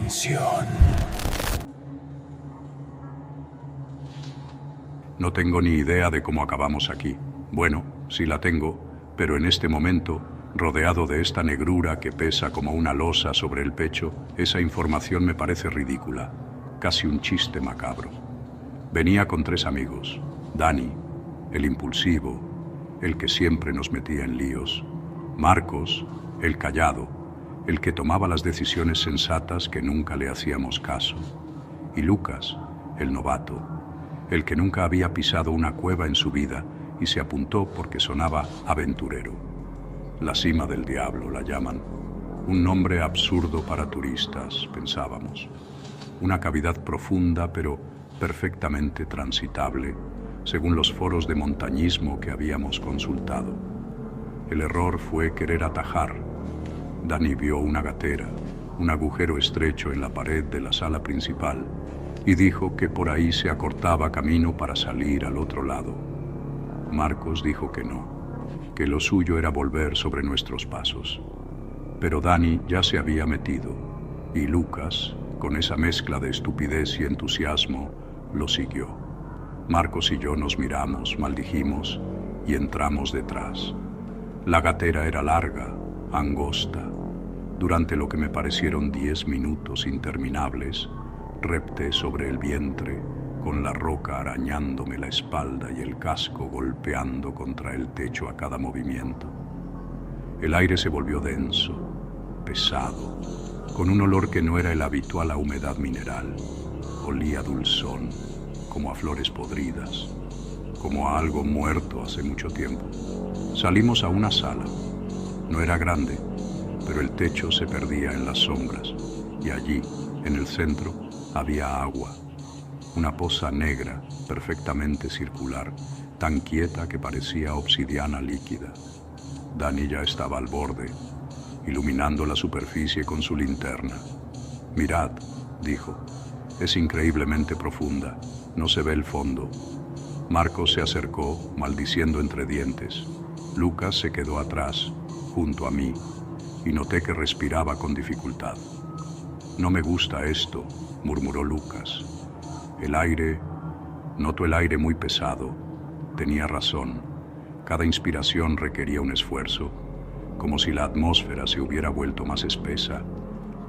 Atención. No tengo ni idea de cómo acabamos aquí. Bueno, sí la tengo, pero en este momento, rodeado de esta negrura que pesa como una losa sobre el pecho, esa información me parece ridícula, casi un chiste macabro. Venía con 3 amigos: Dani, el impulsivo, el que siempre nos metía en líos; Marcos, el callado, el que tomaba las decisiones sensatas que nunca le hacíamos caso; y Lucas, el novato, el que nunca había pisado una cueva en su vida y se apuntó porque sonaba aventurero. La cima del diablo la llaman. Un nombre absurdo para turistas, pensábamos. Una cavidad profunda pero perfectamente transitable, según los foros de montañismo que habíamos consultado. El error fue querer atajar. Dani vio una gatera, un agujero estrecho en la pared de la sala principal, y dijo que por ahí se acortaba camino para salir al otro lado. Marcos dijo que no, que lo suyo era volver sobre nuestros pasos. Pero Dani ya se había metido, y Lucas, con esa mezcla de estupidez y entusiasmo, lo siguió. Marcos y yo nos miramos, maldijimos y entramos detrás. La gatera era larga, angosta. Durante lo que me parecieron 10 minutos interminables, repté sobre el vientre, con la roca arañándome la espalda y el casco golpeando contra el techo a cada movimiento. El aire se volvió denso, pesado, con un olor que no era el habitual a humedad mineral. Olía dulzón, como a flores podridas, como a algo muerto hace mucho tiempo. Salimos a una sala. No era grande, pero el techo se perdía en las sombras, y allí, en el centro, había agua. Una poza negra, perfectamente circular, tan quieta que parecía obsidiana líquida. Dani ya estaba al borde, iluminando la superficie con su linterna. «Mirad», dijo, «es increíblemente profunda, no se ve el fondo». Marcos se acercó, maldiciendo entre dientes. Lucas se quedó atrás, junto a mí, y noté que respiraba con dificultad. «No me gusta esto», murmuró Lucas. Noto el aire muy pesado. Tenía razón. Cada inspiración requería un esfuerzo, como si la atmósfera se hubiera vuelto más espesa,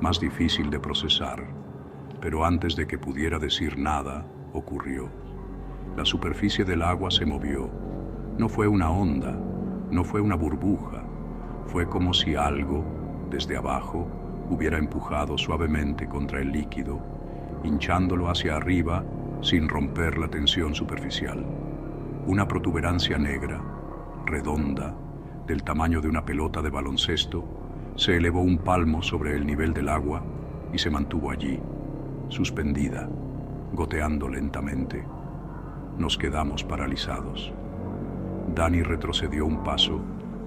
más difícil de procesar. Pero antes de que pudiera decir nada, ocurrió. La superficie del agua se movió. No fue una onda, no fue una burbuja. Fue como si algo, desde abajo, hubiera empujado suavemente contra el líquido, hinchándolo hacia arriba sin romper la tensión superficial. Una protuberancia negra, redonda, del tamaño de una pelota de baloncesto, se elevó un palmo sobre el nivel del agua y se mantuvo allí, suspendida, goteando lentamente. Nos quedamos paralizados. Dani retrocedió un paso,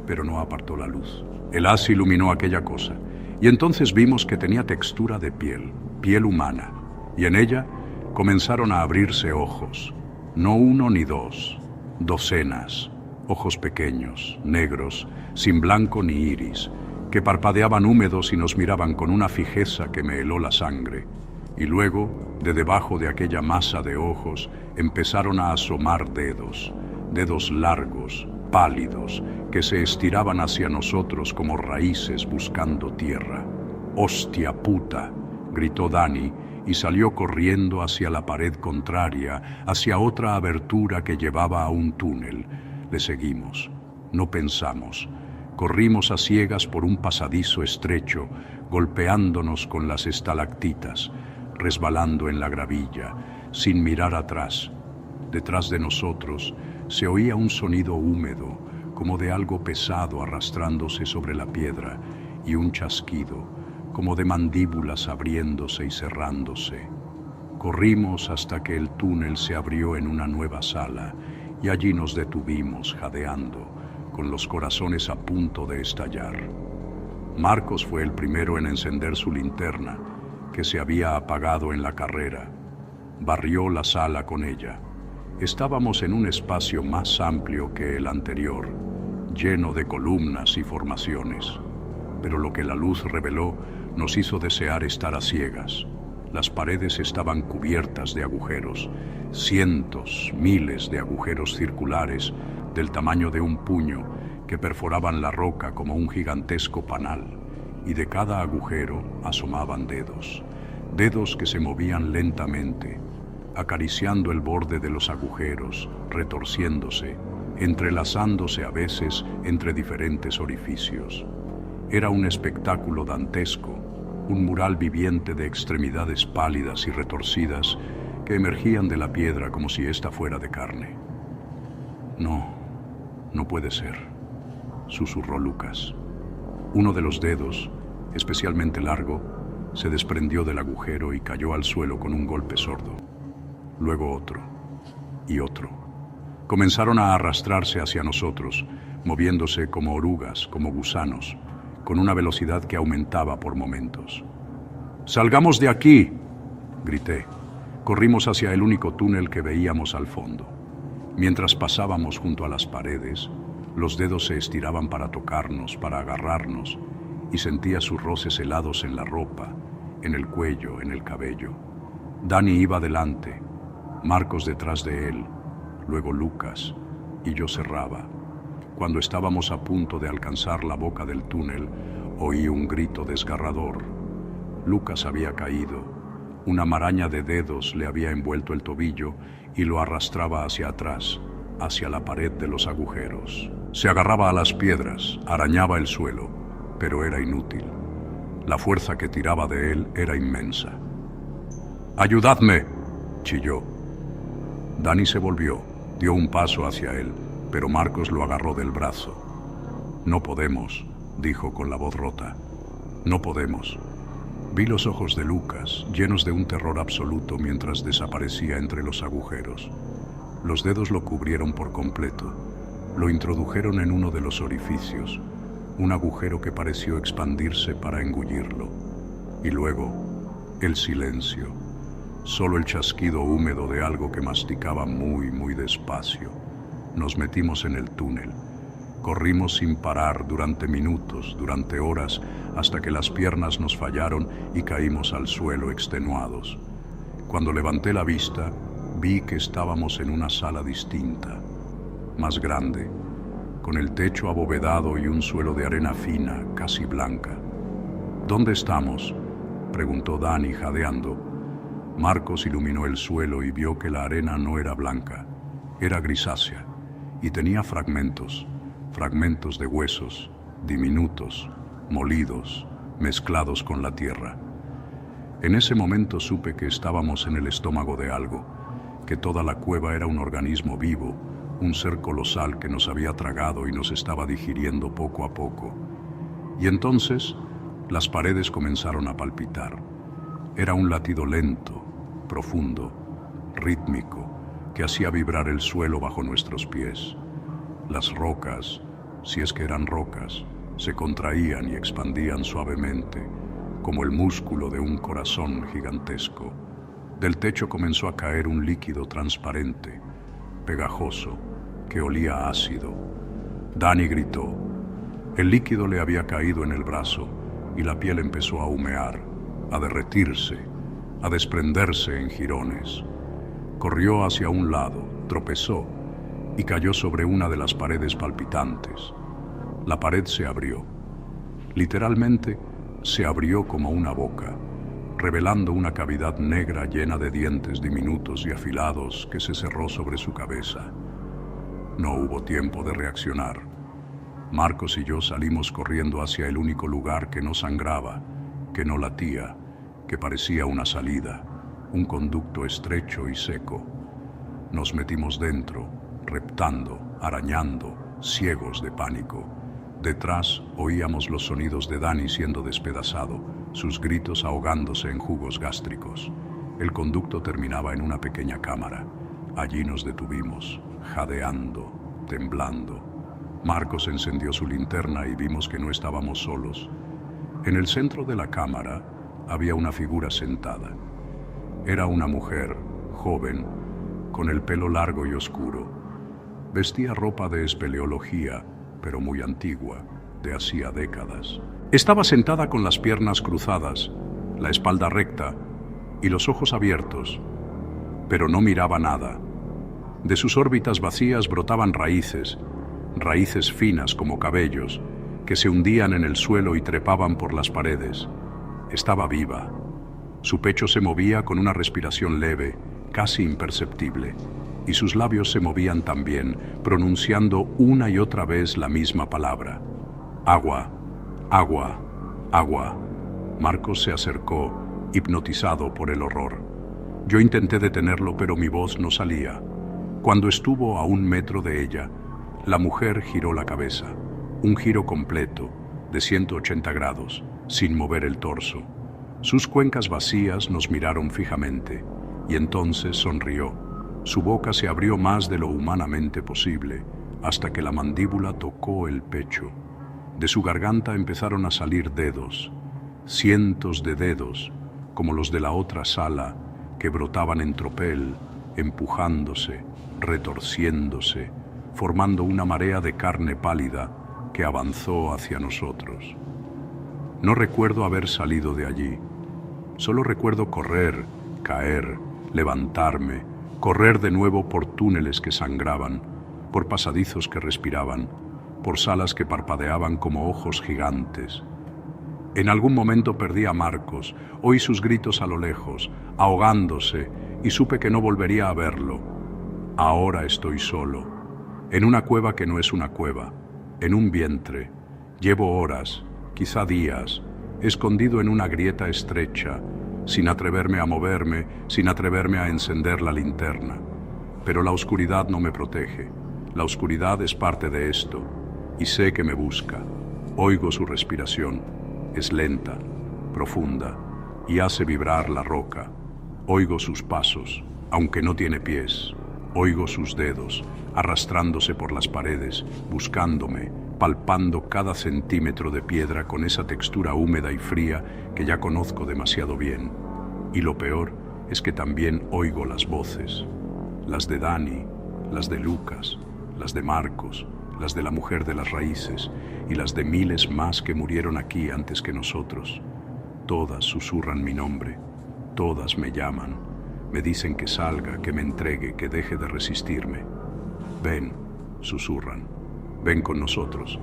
pero no apartó la luz. El haz iluminó aquella cosa, y entonces vimos que tenía textura de piel humana, y en ella comenzaron a abrirse ojos, no 1 ni 2, docenas, ojos pequeños, negros, sin blanco ni iris, que parpadeaban húmedos y nos miraban con una fijeza que me heló la sangre. Y luego, de debajo de aquella masa de ojos, empezaron a asomar dedos largos, pálidos, que se estiraban hacia nosotros como raíces buscando tierra. «¡Hostia puta!», gritó Dani, y salió corriendo hacia la pared contraria, hacia otra abertura que llevaba a un túnel. Le seguimos. No pensamos. Corrimos a ciegas por un pasadizo estrecho, golpeándonos con las estalactitas, resbalando en la gravilla, sin mirar atrás. Detrás de nosotros se oía un sonido húmedo, como de algo pesado arrastrándose sobre la piedra, y un chasquido, como de mandíbulas abriéndose y cerrándose. Corrimos hasta que el túnel se abrió en una nueva sala, y allí nos detuvimos jadeando, con los corazones a punto de estallar. Marcos fue el primero en encender su linterna, que se había apagado en la carrera. Barrió la sala con ella. Estábamos en un espacio más amplio que el anterior, lleno de columnas y formaciones. Pero lo que la luz reveló nos hizo desear estar a ciegas. Las paredes estaban cubiertas de agujeros, cientos, miles de agujeros circulares del tamaño de un puño que perforaban la roca como un gigantesco panal, y de cada agujero asomaban dedos, dedos que se movían lentamente, acariciando el borde de los agujeros, retorciéndose, entrelazándose a veces entre diferentes orificios. Era un espectáculo dantesco, un mural viviente de extremidades pálidas y retorcidas que emergían de la piedra como si ésta fuera de carne. No, no puede ser, susurró Lucas. Uno de los dedos, especialmente largo, se desprendió del agujero y cayó al suelo con un golpe sordo. Luego otro, y otro. Comenzaron a arrastrarse hacia nosotros, moviéndose como orugas, como gusanos, con una velocidad que aumentaba por momentos. ¡Salgamos de aquí!, grité. Corrimos hacia el único túnel que veíamos al fondo. Mientras pasábamos junto a las paredes, los dedos se estiraban para tocarnos, para agarrarnos, y sentía sus roces helados en la ropa, en el cuello, en el cabello. Dani iba delante, Marcos detrás de él, luego Lucas, y yo cerraba. Cuando estábamos a punto de alcanzar la boca del túnel, oí un grito desgarrador. Lucas había caído. Una maraña de dedos le había envuelto el tobillo y lo arrastraba hacia atrás, hacia la pared de los agujeros. Se agarraba a las piedras, arañaba el suelo, pero era inútil. La fuerza que tiraba de él era inmensa. ¡Ayudadme!, chilló. Dani se volvió, dio un paso hacia él, pero Marcos lo agarró del brazo. «No podemos», dijo con la voz rota. «No podemos». Vi los ojos de Lucas, llenos de un terror absoluto mientras desaparecía entre los agujeros. Los dedos lo cubrieron por completo. Lo introdujeron en uno de los orificios, un agujero que pareció expandirse para engullirlo. Y luego, el silencio. Solo el chasquido húmedo de algo que masticaba muy, muy despacio. Nos metimos en el túnel. Corrimos sin parar durante minutos, durante horas, hasta que las piernas nos fallaron y caímos al suelo extenuados. Cuando levanté la vista, vi que estábamos en una sala distinta, más grande, con el techo abovedado y un suelo de arena fina, casi blanca. «¿Dónde estamos?», preguntó Dani jadeando. Marcos iluminó el suelo y vio que la arena no era blanca, era grisácea, y tenía fragmentos de huesos, diminutos, molidos, mezclados con la tierra. En ese momento supe que estábamos en el estómago de algo, que toda la cueva era un organismo vivo, un ser colosal que nos había tragado y nos estaba digiriendo poco a poco. Y entonces las paredes comenzaron a palpitar. Era un latido lento, profundo, rítmico, que hacía vibrar el suelo bajo nuestros pies. Las rocas, si es que eran rocas, se contraían y expandían suavemente, como el músculo de un corazón gigantesco. Del techo comenzó a caer un líquido transparente, pegajoso, que olía a ácido. Dani gritó. El líquido le había caído en el brazo y la piel empezó a humear, a derretirse, a desprenderse en jirones. Corrió hacia un lado, tropezó y cayó sobre una de las paredes palpitantes. La pared se abrió. Literalmente, se abrió como una boca, revelando una cavidad negra llena de dientes diminutos y afilados que se cerró sobre su cabeza. No hubo tiempo de reaccionar. Marcos y yo salimos corriendo hacia el único lugar que no sangraba, que no latía, que parecía una salida, un conducto estrecho y seco. Nos metimos dentro, reptando, arañando, ciegos de pánico. Detrás oíamos los sonidos de Dani siendo despedazado, sus gritos ahogándose en jugos gástricos. El conducto terminaba en una pequeña cámara. Allí nos detuvimos, jadeando, temblando. Marcos encendió su linterna y vimos que no estábamos solos. En el centro de la cámara había una figura sentada. Era una mujer, joven, con el pelo largo y oscuro. Vestía ropa de espeleología, pero muy antigua, de hacía décadas. Estaba sentada con las piernas cruzadas, la espalda recta y los ojos abiertos, pero no miraba nada. De sus órbitas vacías brotaban raíces, raíces finas como cabellos, que se hundían en el suelo y trepaban por las paredes. Estaba viva. Su pecho se movía con una respiración leve, casi imperceptible, y sus labios se movían también, pronunciando una y otra vez la misma palabra. Agua, agua, agua. Marcos se acercó, hipnotizado por el horror. Yo intenté detenerlo, pero mi voz no salía. Cuando estuvo a 1 metro de ella, la mujer giró la cabeza, un giro completo, de 180 grados, sin mover el torso. Sus cuencas vacías nos miraron fijamente, y entonces sonrió. Su boca se abrió más de lo humanamente posible, hasta que la mandíbula tocó el pecho. De su garganta empezaron a salir dedos, cientos de dedos, como los de la otra sala, que brotaban en tropel, empujándose, retorciéndose, formando una marea de carne pálida que avanzó hacia nosotros. No recuerdo haber salido de allí. Solo recuerdo correr, caer, levantarme, correr de nuevo por túneles que sangraban, por pasadizos que respiraban, por salas que parpadeaban como ojos gigantes. En algún momento perdí a Marcos, oí sus gritos a lo lejos, ahogándose, y supe que no volvería a verlo. Ahora estoy solo, en una cueva que no es una cueva, en un vientre. Llevo horas, quizá días, escondido en una grieta estrecha, sin atreverme a moverme, sin atreverme a encender la linterna. Pero la oscuridad no me protege. La oscuridad es parte de esto, y sé que me busca. Oigo su respiración. Es lenta, profunda, y hace vibrar la roca. Oigo sus pasos, aunque no tiene pies. Oigo sus dedos, arrastrándose por las paredes, buscándome, palpando cada centímetro de piedra con esa textura húmeda y fría que ya conozco demasiado bien. Y lo peor es que también oigo las voces, las de Dani, las de Lucas, las de Marcos, las de la mujer de las raíces y las de miles más que murieron aquí antes que nosotros. Todas susurran mi nombre, todas me llaman, me dicen que salga, que me entregue, que deje de resistirme. Ven, susurran, ven con nosotros.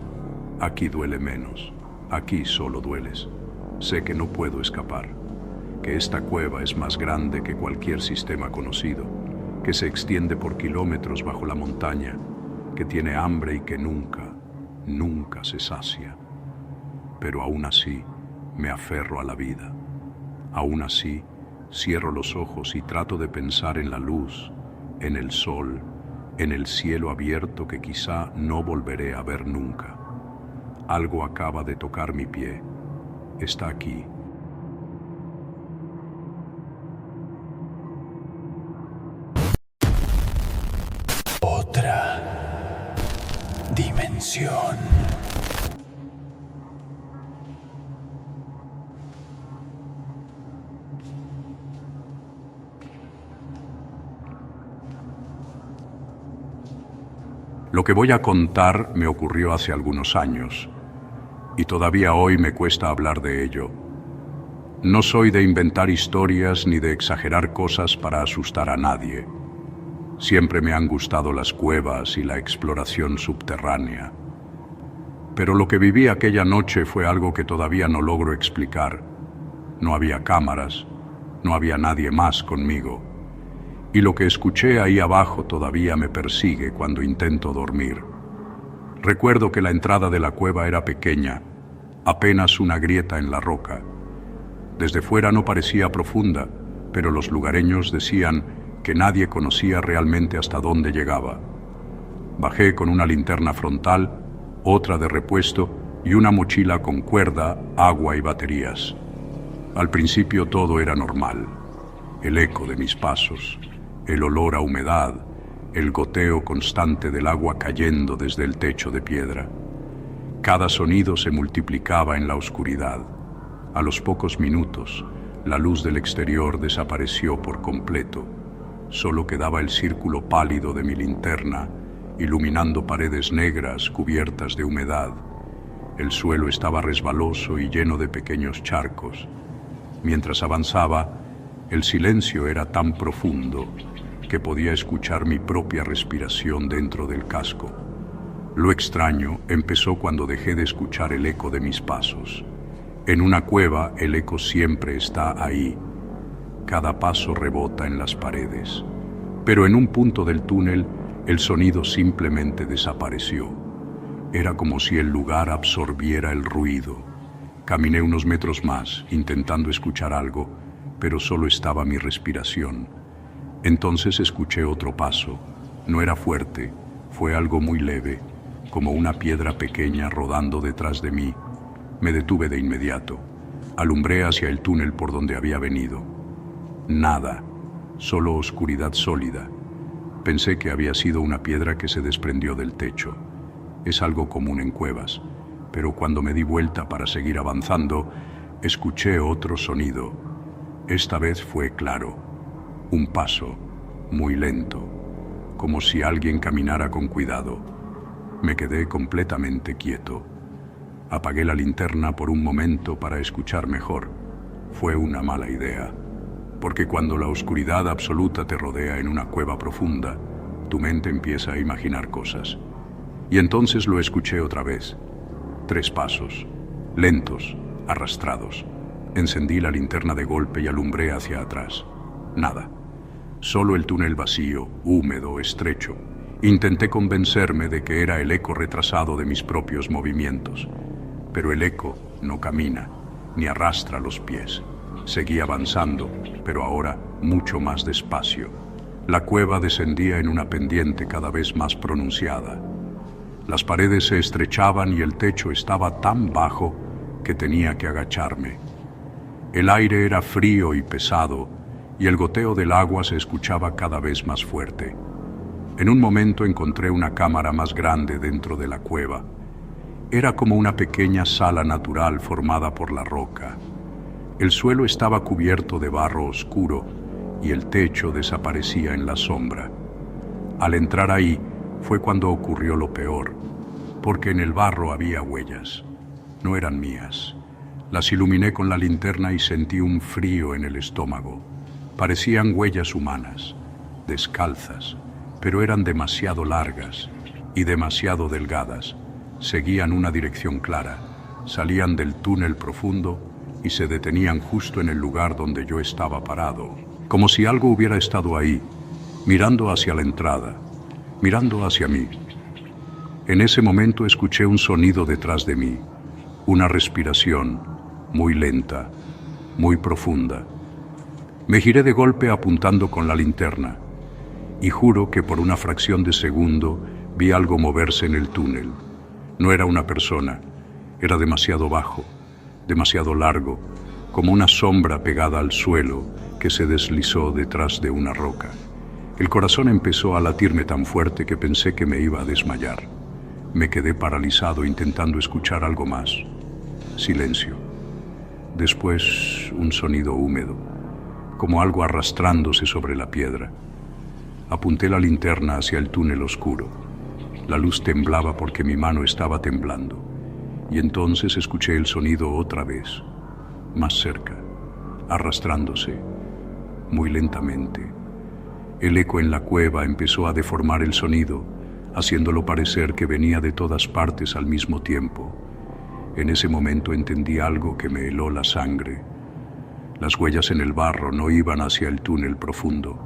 Aquí duele menos, aquí solo dueles. Sé que no puedo escapar, que esta cueva es más grande que cualquier sistema conocido, que se extiende por kilómetros bajo la montaña, que tiene hambre y que nunca, nunca se sacia. Pero aún así me aferro a la vida. Aún así cierro los ojos y trato de pensar en la luz, en el sol, en el cielo abierto que quizá no volveré a ver nunca. Algo acaba de tocar mi pie. Está aquí. Otra dimensión. Lo que voy a contar me ocurrió hace algunos años, y todavía hoy me cuesta hablar de ello. No soy de inventar historias ni de exagerar cosas para asustar a nadie. Siempre me han gustado las cuevas y la exploración subterránea. Pero lo que viví aquella noche fue algo que todavía no logro explicar. No había cámaras, no había nadie más conmigo. Y lo que escuché ahí abajo todavía me persigue cuando intento dormir. Recuerdo que la entrada de la cueva era pequeña, apenas una grieta en la roca. Desde fuera no parecía profunda, pero los lugareños decían que nadie conocía realmente hasta dónde llegaba. Bajé con una linterna frontal, otra de repuesto y una mochila con cuerda, agua y baterías. Al principio todo era normal. El eco de mis pasos, el olor a humedad, el goteo constante del agua cayendo desde el techo de piedra. Cada sonido se multiplicaba en la oscuridad. A los pocos minutos, la luz del exterior desapareció por completo. Solo quedaba el círculo pálido de mi linterna, iluminando paredes negras cubiertas de humedad. El suelo estaba resbaloso y lleno de pequeños charcos. Mientras avanzaba, el silencio era tan profundo que podía escuchar mi propia respiración dentro del casco. Lo extraño empezó cuando dejé de escuchar el eco de mis pasos. En una cueva el eco siempre está ahí. Cada paso rebota en las paredes. Pero en un punto del túnel, el sonido simplemente desapareció. Era como si el lugar absorbiera el ruido. Caminé unos metros más, intentando escuchar algo, pero solo estaba mi respiración. Entonces escuché otro paso. No era fuerte, fue algo muy leve, como una piedra pequeña rodando detrás de mí. Me detuve de inmediato. Alumbré hacia el túnel por donde había venido. Nada, solo oscuridad sólida. Pensé que había sido una piedra que se desprendió del techo. Es algo común en cuevas, pero cuando me di vuelta para seguir avanzando, escuché otro sonido. Esta vez fue claro. Un paso, muy lento, como si alguien caminara con cuidado. Me quedé completamente quieto. Apagué la linterna por un momento para escuchar mejor. Fue una mala idea, porque cuando la oscuridad absoluta te rodea en una cueva profunda, tu mente empieza a imaginar cosas. Y entonces lo escuché otra vez. 3 pasos, lentos, arrastrados. Encendí la linterna de golpe y alumbré hacia atrás. Nada. Solo el túnel vacío, húmedo, estrecho. Intenté convencerme de que era el eco retrasado de mis propios movimientos. Pero el eco no camina, ni arrastra los pies. Seguí avanzando, pero ahora mucho más despacio. La cueva descendía en una pendiente cada vez más pronunciada. Las paredes se estrechaban y el techo estaba tan bajo que tenía que agacharme. El aire era frío y pesado, y el goteo del agua se escuchaba cada vez más fuerte. En un momento encontré una cámara más grande dentro de la cueva. Era como una pequeña sala natural formada por la roca. El suelo estaba cubierto de barro oscuro y el techo desaparecía en la sombra. Al entrar ahí fue cuando ocurrió lo peor, porque en el barro había huellas. No eran mías. Las iluminé con la linterna y sentí un frío en el estómago. Parecían huellas humanas, descalzas, pero eran demasiado largas y demasiado delgadas. Seguían una dirección clara, salían del túnel profundo y se detenían justo en el lugar donde yo estaba parado, como si algo hubiera estado ahí, mirando hacia la entrada, mirando hacia mí. En ese momento escuché un sonido detrás de mí, una respiración muy lenta, muy profunda. Me giré de golpe apuntando con la linterna y juro que por una fracción de segundo vi algo moverse en el túnel. No era una persona, era demasiado bajo, demasiado largo, como una sombra pegada al suelo que se deslizó detrás de una roca. El corazón empezó a latirme tan fuerte que pensé que me iba a desmayar. Me quedé paralizado intentando escuchar algo más. Silencio. Después un sonido húmedo, como algo arrastrándose sobre la piedra. Apunté la linterna hacia el túnel oscuro. La luz temblaba porque mi mano estaba temblando. Y entonces escuché el sonido otra vez, más cerca, arrastrándose, muy lentamente. El eco en la cueva empezó a deformar el sonido, haciéndolo parecer que venía de todas partes al mismo tiempo. En ese momento entendí algo que me heló la sangre. Las huellas en el barro no iban hacia el túnel profundo.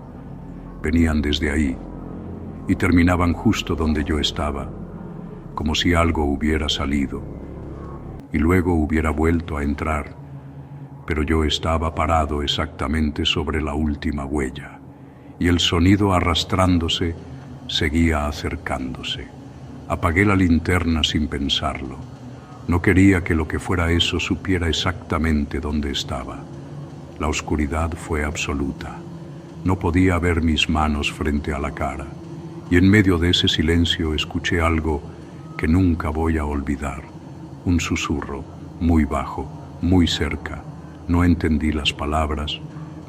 Venían desde ahí y terminaban justo donde yo estaba, como si algo hubiera salido y luego hubiera vuelto a entrar, pero yo estaba parado exactamente sobre la última huella y el sonido arrastrándose seguía acercándose. Apagué la linterna sin pensarlo. No quería que lo que fuera eso supiera exactamente dónde estaba. La oscuridad fue absoluta. No podía ver mis manos frente a la cara, y en medio de ese silencio escuché algo que nunca voy a olvidar. Un susurro, muy bajo, muy cerca. No entendí las palabras,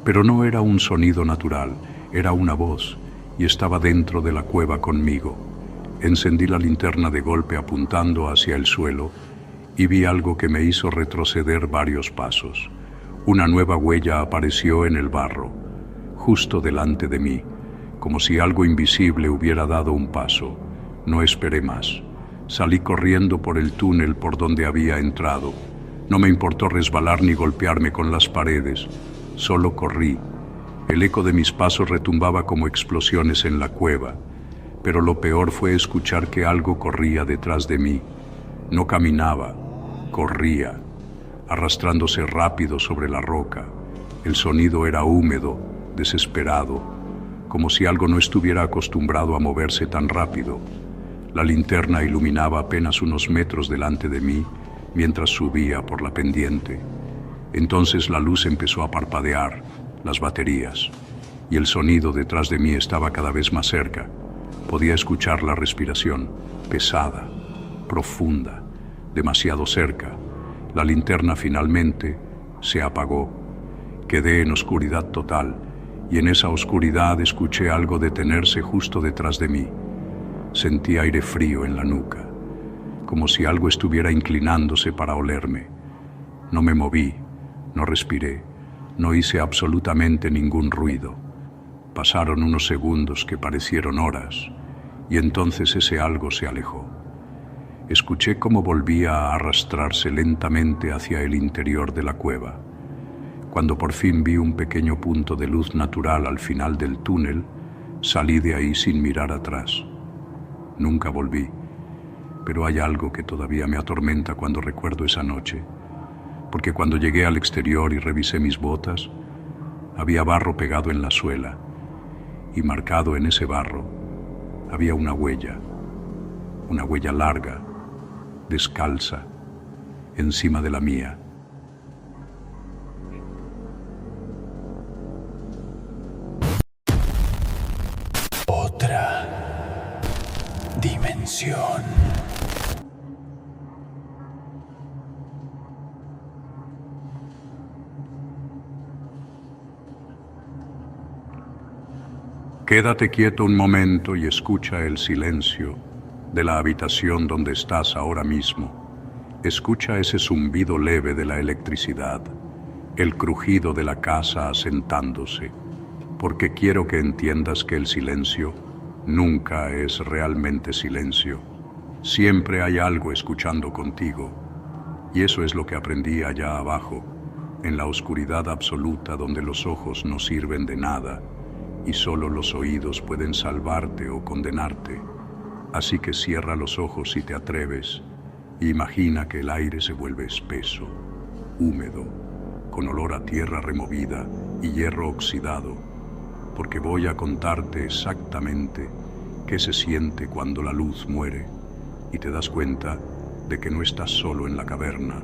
pero no era un sonido natural, era una voz, y estaba dentro de la cueva conmigo. Encendí la linterna de golpe apuntando hacia el suelo, y vi algo que me hizo retroceder varios pasos. Una nueva huella apareció en el barro, justo delante de mí, como si algo invisible hubiera dado un paso. No esperé más. Salí corriendo por el túnel por donde había entrado. No me importó resbalar ni golpearme con las paredes. Solo corrí. El eco de mis pasos retumbaba como explosiones en la cueva. Pero lo peor fue escuchar que algo corría detrás de mí. No caminaba, corría, arrastrándose rápido sobre la roca. El sonido era húmedo, desesperado, como si algo no estuviera acostumbrado a moverse tan rápido. La linterna iluminaba apenas unos metros delante de mí mientras subía por la pendiente. Entonces la luz empezó a parpadear, las baterías, y el sonido detrás de mí estaba cada vez más cerca. Podía escuchar la respiración, pesada, profunda, demasiado cerca. La linterna finalmente se apagó. Quedé en oscuridad total, y en esa oscuridad escuché algo detenerse justo detrás de mí. Sentí aire frío en la nuca, como si algo estuviera inclinándose para olerme. No me moví, no respiré, no hice absolutamente ningún ruido. Pasaron unos segundos que parecieron horas, y entonces ese algo se alejó. Escuché cómo volvía a arrastrarse lentamente hacia el interior de la cueva. Cuando por fin vi un pequeño punto de luz natural al final del túnel, salí de ahí sin mirar atrás. Nunca volví, pero hay algo que todavía me atormenta cuando recuerdo esa noche, porque cuando llegué al exterior y revisé mis botas, había barro pegado en la suela, y marcado en ese barro había una huella larga, descalza, encima de la mía. Otra dimensión. Quédate quieto un momento y escucha el silencio de la habitación donde estás ahora mismo. Escucha ese zumbido leve de la electricidad, el crujido de la casa asentándose, porque quiero que entiendas que el silencio nunca es realmente silencio. Siempre hay algo escuchando contigo, y eso es lo que aprendí allá abajo, en la oscuridad absoluta donde los ojos no sirven de nada, y solo los oídos pueden salvarte o condenarte. Así que cierra los ojos si te atreves, e imagina que el aire se vuelve espeso, húmedo, con olor a tierra removida y hierro oxidado, porque voy a contarte exactamente qué se siente cuando la luz muere y te das cuenta de que no estás solo en la caverna,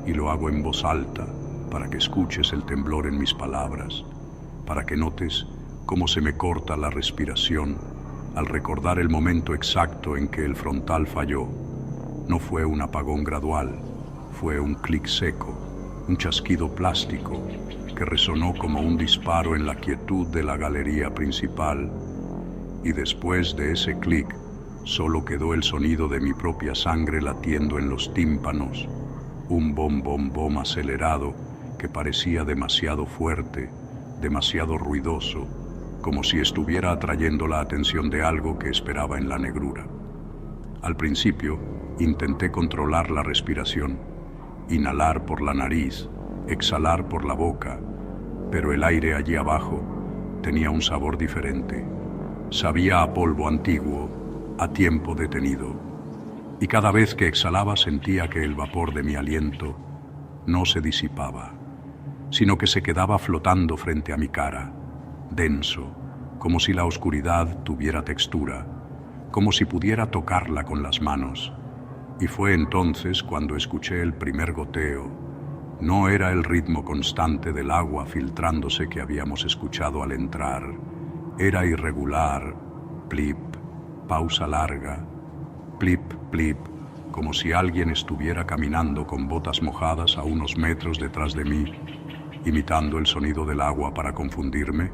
y lo hago en voz alta para que escuches el temblor en mis palabras, para que notes cómo se me corta la respiración al recordar el momento exacto en que el frontal falló. No fue un apagón gradual, fue un clic seco, un chasquido plástico que resonó como un disparo en la quietud de la galería principal, y después de ese clic solo quedó el sonido de mi propia sangre latiendo en los tímpanos, un bom bom bom acelerado que parecía demasiado fuerte, demasiado ruidoso, como si estuviera atrayendo la atención de algo que esperaba en la negrura. Al principio, intenté controlar la respiración, inhalar por la nariz, exhalar por la boca, pero el aire allí abajo tenía un sabor diferente. Sabía a polvo antiguo, a tiempo detenido, y cada vez que exhalaba sentía que el vapor de mi aliento no se disipaba, sino que se quedaba flotando frente a mi cara, denso, como si la oscuridad tuviera textura, como si pudiera tocarla con las manos. Y fue entonces cuando escuché el primer goteo. No era el ritmo constante del agua filtrándose que habíamos escuchado al entrar. Era irregular, plip, pausa larga, plip, plip, como si alguien estuviera caminando con botas mojadas a unos metros detrás de mí, imitando el sonido del agua para confundirme,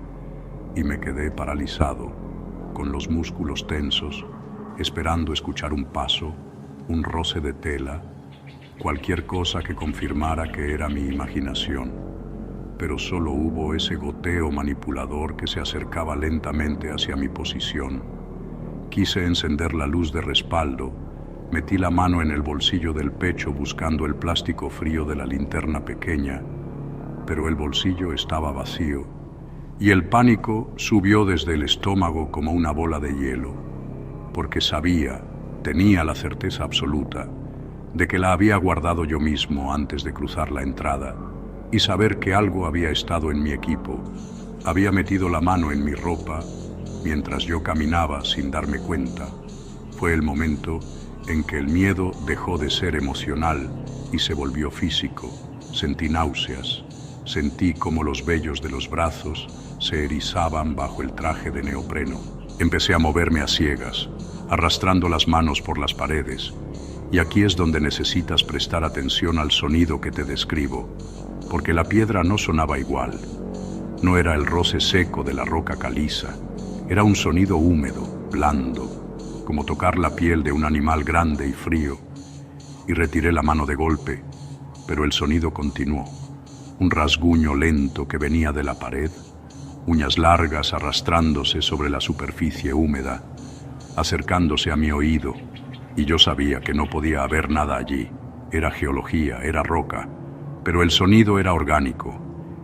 y me quedé paralizado, con los músculos tensos, esperando escuchar un paso, un roce de tela, cualquier cosa que confirmara que era mi imaginación. Pero solo hubo ese goteo manipulador que se acercaba lentamente hacia mi posición. Quise encender la luz de respaldo, metí la mano en el bolsillo del pecho buscando el plástico frío de la linterna pequeña, pero el bolsillo estaba vacío y el pánico subió desde el estómago como una bola de hielo, porque tenía la certeza absoluta de que la había guardado yo mismo antes de cruzar la entrada, y saber que algo había estado en mi equipo, había metido la mano en mi ropa mientras yo caminaba sin darme cuenta. Fue el momento en que el miedo dejó de ser emocional y se volvió físico. Sentí náuseas, sentí como los vellos de los brazos se erizaban bajo el traje de neopreno. Empecé a moverme a ciegas, arrastrando las manos por las paredes, y aquí es donde necesitas prestar atención al sonido que te describo, porque la piedra no sonaba igual. No era el roce seco de la roca caliza, era un sonido húmedo, blando, como tocar la piel de un animal grande y frío, y retiré la mano de golpe, pero el sonido continuó. Un rasguño lento que venía de la pared, uñas largas arrastrándose sobre la superficie húmeda, acercándose a mi oído, y yo sabía que no podía haber nada allí. Era geología, era roca, pero el sonido era orgánico,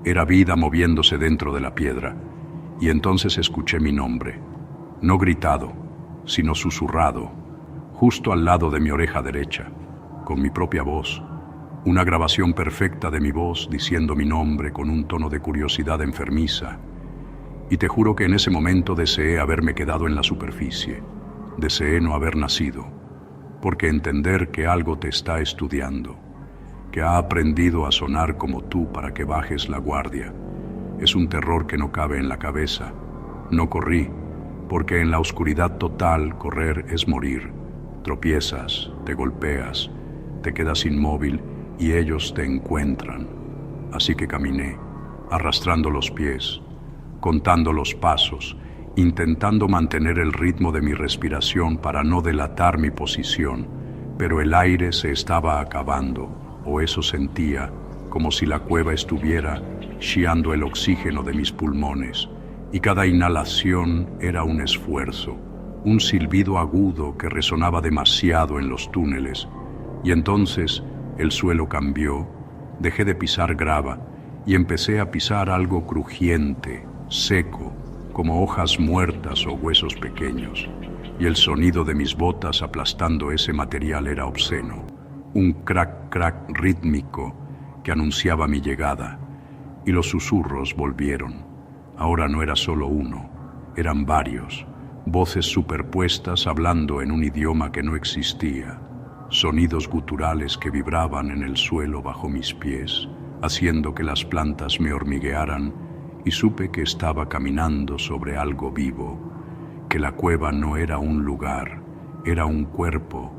era vida moviéndose dentro de la piedra, y entonces escuché mi nombre, no gritado, sino susurrado, justo al lado de mi oreja derecha, con mi propia voz, una grabación perfecta de mi voz diciendo mi nombre con un tono de curiosidad enfermiza. Y te juro que en ese momento deseé haberme quedado en la superficie, deseé no haber nacido, porque entender que algo te está estudiando, que ha aprendido a sonar como tú para que bajes la guardia, es un terror que no cabe en la cabeza. No corrí, porque en la oscuridad total correr es morir. Tropiezas, te golpeas, te quedas inmóvil y ellos te encuentran. Así que caminé, arrastrando los pies, contando los pasos, intentando mantener el ritmo de mi respiración para no delatar mi posición, pero el aire se estaba acabando, o eso sentía, como si la cueva estuviera chiando el oxígeno de mis pulmones, y cada inhalación era un esfuerzo, un silbido agudo que resonaba demasiado en los túneles, y entonces el suelo cambió, dejé de pisar grava y empecé a pisar algo crujiente, seco, como hojas muertas o huesos pequeños, y el sonido de mis botas aplastando ese material era obsceno, un crack-crack rítmico que anunciaba mi llegada, y los susurros volvieron. Ahora no era solo uno, eran varios, voces superpuestas hablando en un idioma que no existía, sonidos guturales que vibraban en el suelo bajo mis pies, haciendo que las plantas me hormiguearan, y supe que estaba caminando sobre algo vivo, que la cueva no era un lugar, era un cuerpo,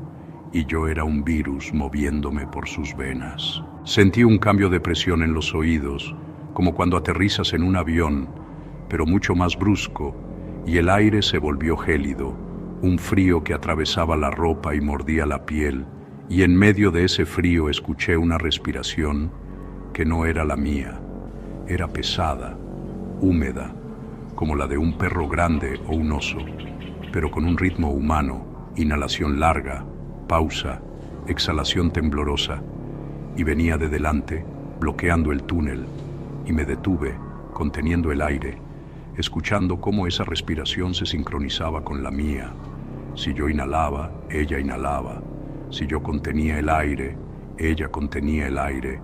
y yo era un virus moviéndome por sus venas. Sentí un cambio de presión en los oídos, como cuando aterrizas en un avión, pero mucho más brusco, y el aire se volvió gélido, un frío que atravesaba la ropa y mordía la piel, y en medio de ese frío escuché una respiración que no era la mía, era pesada, húmeda, como la de un perro grande o un oso, pero con un ritmo humano, inhalación larga, pausa, exhalación temblorosa, y venía de delante, bloqueando el túnel, y me detuve, conteniendo el aire, escuchando cómo esa respiración se sincronizaba con la mía. Si yo inhalaba, ella inhalaba. Si yo contenía el aire, ella contenía el aire,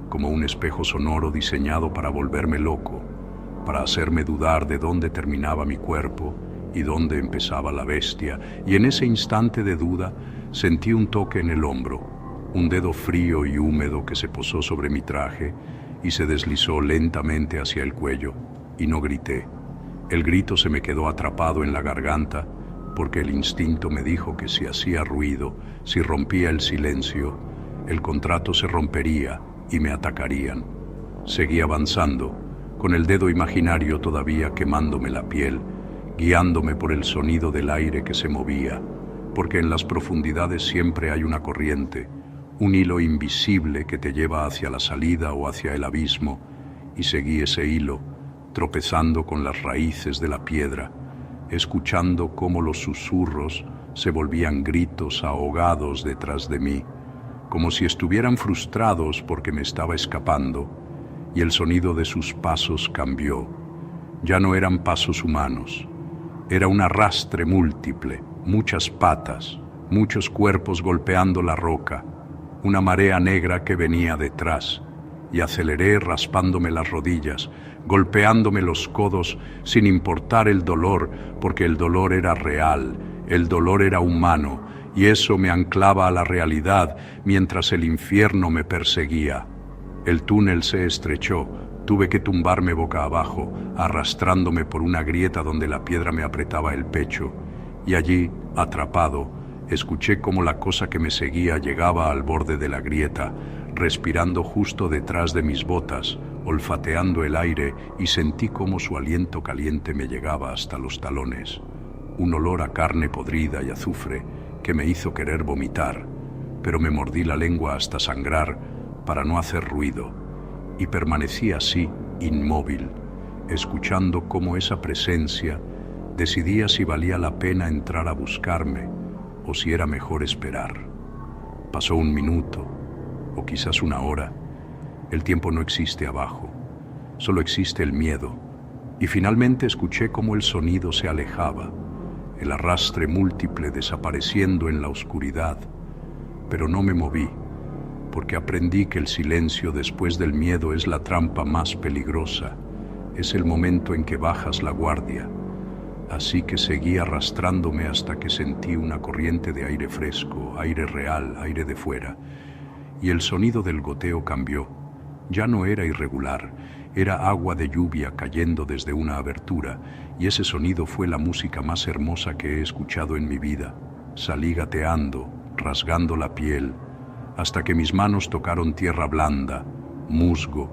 como un espejo sonoro diseñado para volverme loco, para hacerme dudar de dónde terminaba mi cuerpo y dónde empezaba la bestia. Y en ese instante de duda sentí un toque en el hombro, un dedo frío y húmedo que se posó sobre mi traje y se deslizó lentamente hacia el cuello, y no grité. El grito se me quedó atrapado en la garganta, porque el instinto me dijo que si hacía ruido, si rompía el silencio, el contrato se rompería y me atacarían. Seguí avanzando, con el dedo imaginario todavía quemándome la piel, guiándome por el sonido del aire que se movía, porque en las profundidades siempre hay una corriente, un hilo invisible que te lleva hacia la salida o hacia el abismo, y seguí ese hilo, tropezando con las raíces de la piedra, escuchando cómo los susurros se volvían gritos ahogados detrás de mí, como si estuvieran frustrados porque me estaba escapando, y el sonido de sus pasos cambió. Ya no eran pasos humanos, era un arrastre múltiple, muchas patas, muchos cuerpos golpeando la roca, una marea negra que venía detrás, y aceleré raspándome las rodillas, golpeándome los codos sin importar el dolor, porque el dolor era real, el dolor era humano, y eso me anclaba a la realidad mientras el infierno me perseguía. El túnel se estrechó, tuve que tumbarme boca abajo, arrastrándome por una grieta donde la piedra me apretaba el pecho, y allí, atrapado, escuché cómo la cosa que me seguía llegaba al borde de la grieta, respirando justo detrás de mis botas, olfateando el aire, y sentí cómo su aliento caliente me llegaba hasta los talones. Un olor a carne podrida y azufre que me hizo querer vomitar, pero me mordí la lengua hasta sangrar para no hacer ruido, y permanecí así, inmóvil, escuchando cómo esa presencia decidía si valía la pena entrar a buscarme o si era mejor esperar. Pasó un minuto, o quizás una hora. El tiempo no existe abajo, solo existe el miedo, y finalmente escuché cómo el sonido se alejaba, el arrastre múltiple desapareciendo en la oscuridad, pero no me moví, porque aprendí que el silencio después del miedo es la trampa más peligrosa, es el momento en que bajas la guardia. Así que seguí arrastrándome hasta que sentí una corriente de aire fresco, aire real, aire de fuera, y el sonido del goteo cambió. Ya no era irregular, era agua de lluvia cayendo desde una abertura, y ese sonido fue la música más hermosa que he escuchado en mi vida. Salí gateando, rasgando la piel, hasta que mis manos tocaron tierra blanda, musgo,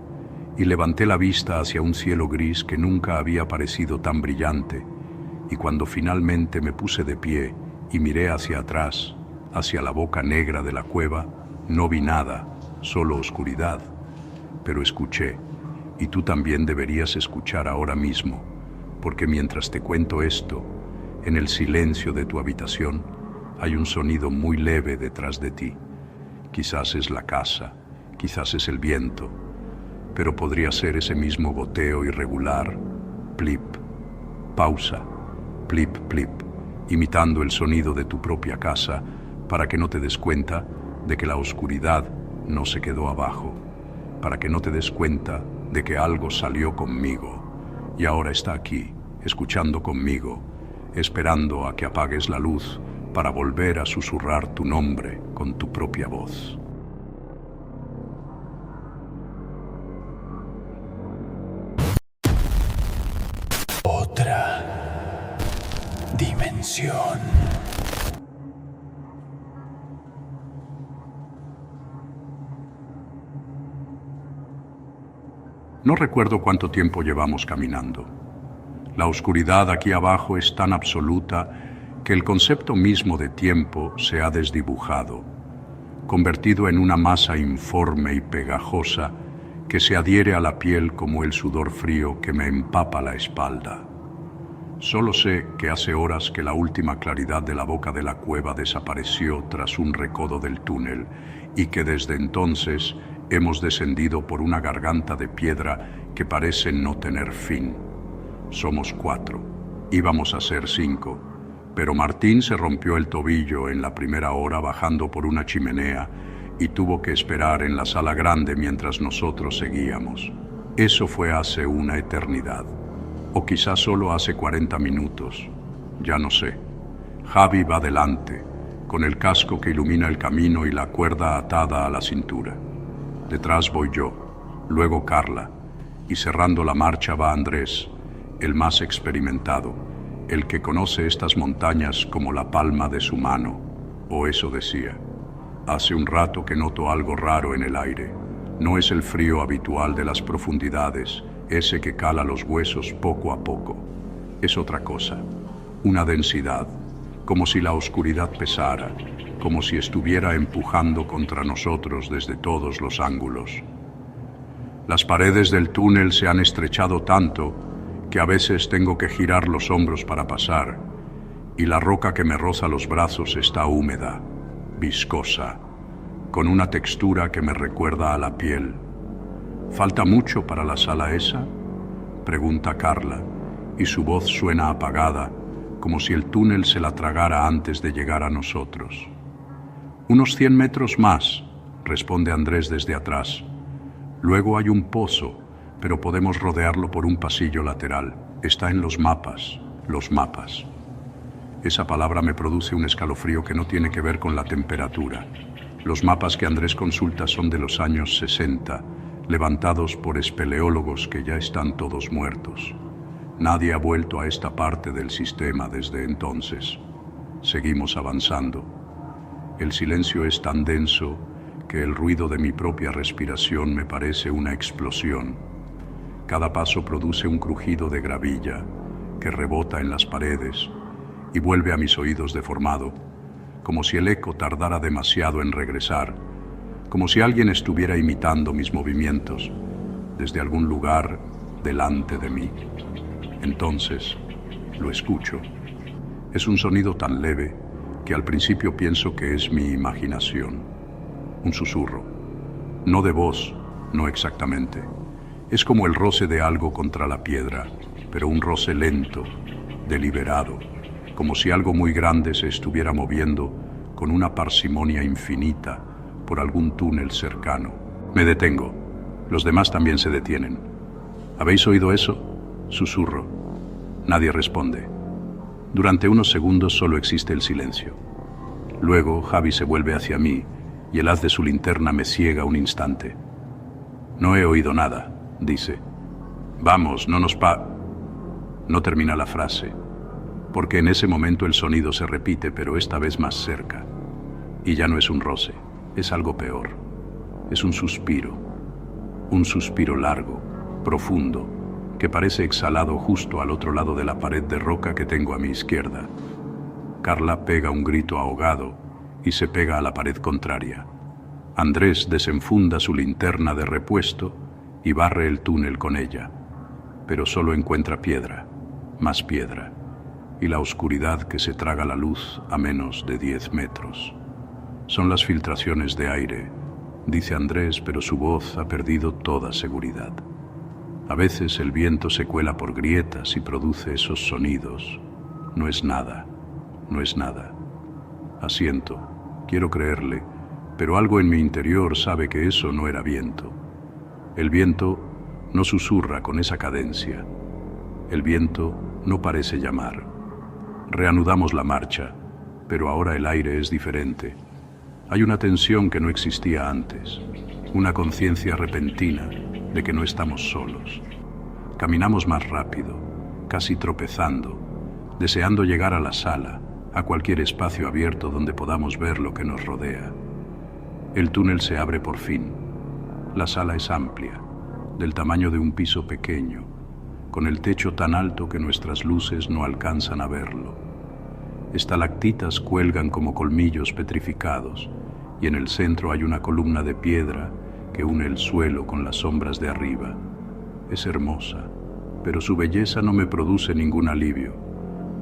y levanté la vista hacia un cielo gris que nunca había parecido tan brillante, y cuando finalmente me puse de pie y miré hacia atrás, hacia la boca negra de la cueva, no vi nada, solo oscuridad, pero escuché, y tú también deberías escuchar ahora mismo, porque mientras te cuento esto, en el silencio de tu habitación, hay un sonido muy leve detrás de ti. Quizás es la casa, quizás es el viento, pero podría ser ese mismo goteo irregular, plip, pausa, plip, plip, imitando el sonido de tu propia casa para que no te des cuenta de que la oscuridad no se quedó abajo, para que no te des cuenta de que algo salió conmigo y ahora está aquí, escuchando conmigo, esperando a que apagues la luz para volver a susurrar tu nombre con tu propia voz. Otra dimensión. No recuerdo cuánto tiempo llevamos caminando. La oscuridad aquí abajo es tan absoluta que el concepto mismo de tiempo se ha desdibujado, convertido en una masa informe y pegajosa que se adhiere a la piel como el sudor frío que me empapa la espalda. Solo sé que hace horas que la última claridad de la boca de la cueva desapareció tras un recodo del túnel y que desde entonces hemos descendido por una garganta de piedra que parece no tener fin. Somos 4, íbamos a ser 5, pero Martín se rompió el tobillo en la primera hora bajando por una chimenea y tuvo que esperar en la sala grande mientras nosotros seguíamos. Eso fue hace una eternidad, o quizás solo hace 40 minutos, ya no sé. Javi va delante, con el casco que ilumina el camino y la cuerda atada a la cintura. Detrás voy yo, luego Carla, y cerrando la marcha va Andrés, el más experimentado, el que conoce estas montañas como la palma de su mano, o eso decía. Hace un rato que noto algo raro en el aire. No es el frío habitual de las profundidades, ese que cala los huesos poco a poco. Es otra cosa, una densidad, como si la oscuridad pesara, como si estuviera empujando contra nosotros desde todos los ángulos. Las paredes del túnel se han estrechado tanto que a veces tengo que girar los hombros para pasar, y la roca que me roza los brazos está húmeda, viscosa, con una textura que me recuerda a la piel. ¿Falta mucho para la sala esa?, pregunta Carla, y su voz suena apagada, como si el túnel se la tragara antes de llegar a nosotros. Unos 100 metros más, responde Andrés desde atrás. Luego hay un pozo, pero podemos rodearlo por un pasillo lateral. Está en los mapas, los mapas. Esa palabra me produce un escalofrío que no tiene que ver con la temperatura. Los mapas que Andrés consulta son de los años 60, levantados por espeleólogos que ya están todos muertos. Nadie ha vuelto a esta parte del sistema desde entonces. Seguimos avanzando. El silencio es tan denso que el ruido de mi propia respiración me parece una explosión. Cada paso produce un crujido de gravilla que rebota en las paredes y vuelve a mis oídos deformado, como si el eco tardara demasiado en regresar, como si alguien estuviera imitando mis movimientos desde algún lugar delante de mí. Entonces, lo escucho. Es un sonido tan leve que al principio pienso que es mi imaginación. Un susurro. No de voz, no exactamente. Es como el roce de algo contra la piedra, pero un roce lento, deliberado, como si algo muy grande se estuviera moviendo con una parsimonia infinita por algún túnel cercano. Me detengo. Los demás también se detienen. ¿Habéis oído eso?, susurro. Nadie responde. Durante unos segundos solo existe el silencio. Luego Javi se vuelve hacia mí y el haz de su linterna me ciega un instante. No he oído nada, dice. Vamos, no nos No termina la frase, porque en ese momento el sonido se repite, pero esta vez más cerca. Y ya no es un roce, es algo peor. Es un suspiro largo, profundo, que parece exhalado justo al otro lado de la pared de roca que tengo a mi izquierda. Carla pega un grito ahogado y se pega a la pared contraria. Andrés desenfunda su linterna de repuesto y barre el túnel con ella, pero solo encuentra piedra, más piedra, y la oscuridad que se traga la luz a menos de 10 metros. Son las filtraciones de aire, dice Andrés, pero su voz ha perdido toda seguridad. A veces el viento se cuela por grietas y produce esos sonidos. No es nada, no es nada. Asiento, quiero creerle, pero algo en mi interior sabe que eso no era viento. El viento no susurra con esa cadencia. El viento no parece llamar. Reanudamos la marcha, pero ahora el aire es diferente. Hay una tensión que no existía antes, una conciencia repentina de que no estamos solos. Caminamos más rápido, casi tropezando, deseando llegar a la sala, a cualquier espacio abierto donde podamos ver lo que nos rodea. El túnel se abre por fin. La sala es amplia, del tamaño de un piso pequeño, con el techo tan alto que nuestras luces no alcanzan a verlo. Estalactitas cuelgan como colmillos petrificados, y en el centro hay una columna de piedra que une el suelo con las sombras de arriba. Es hermosa, pero su belleza no me produce ningún alivio,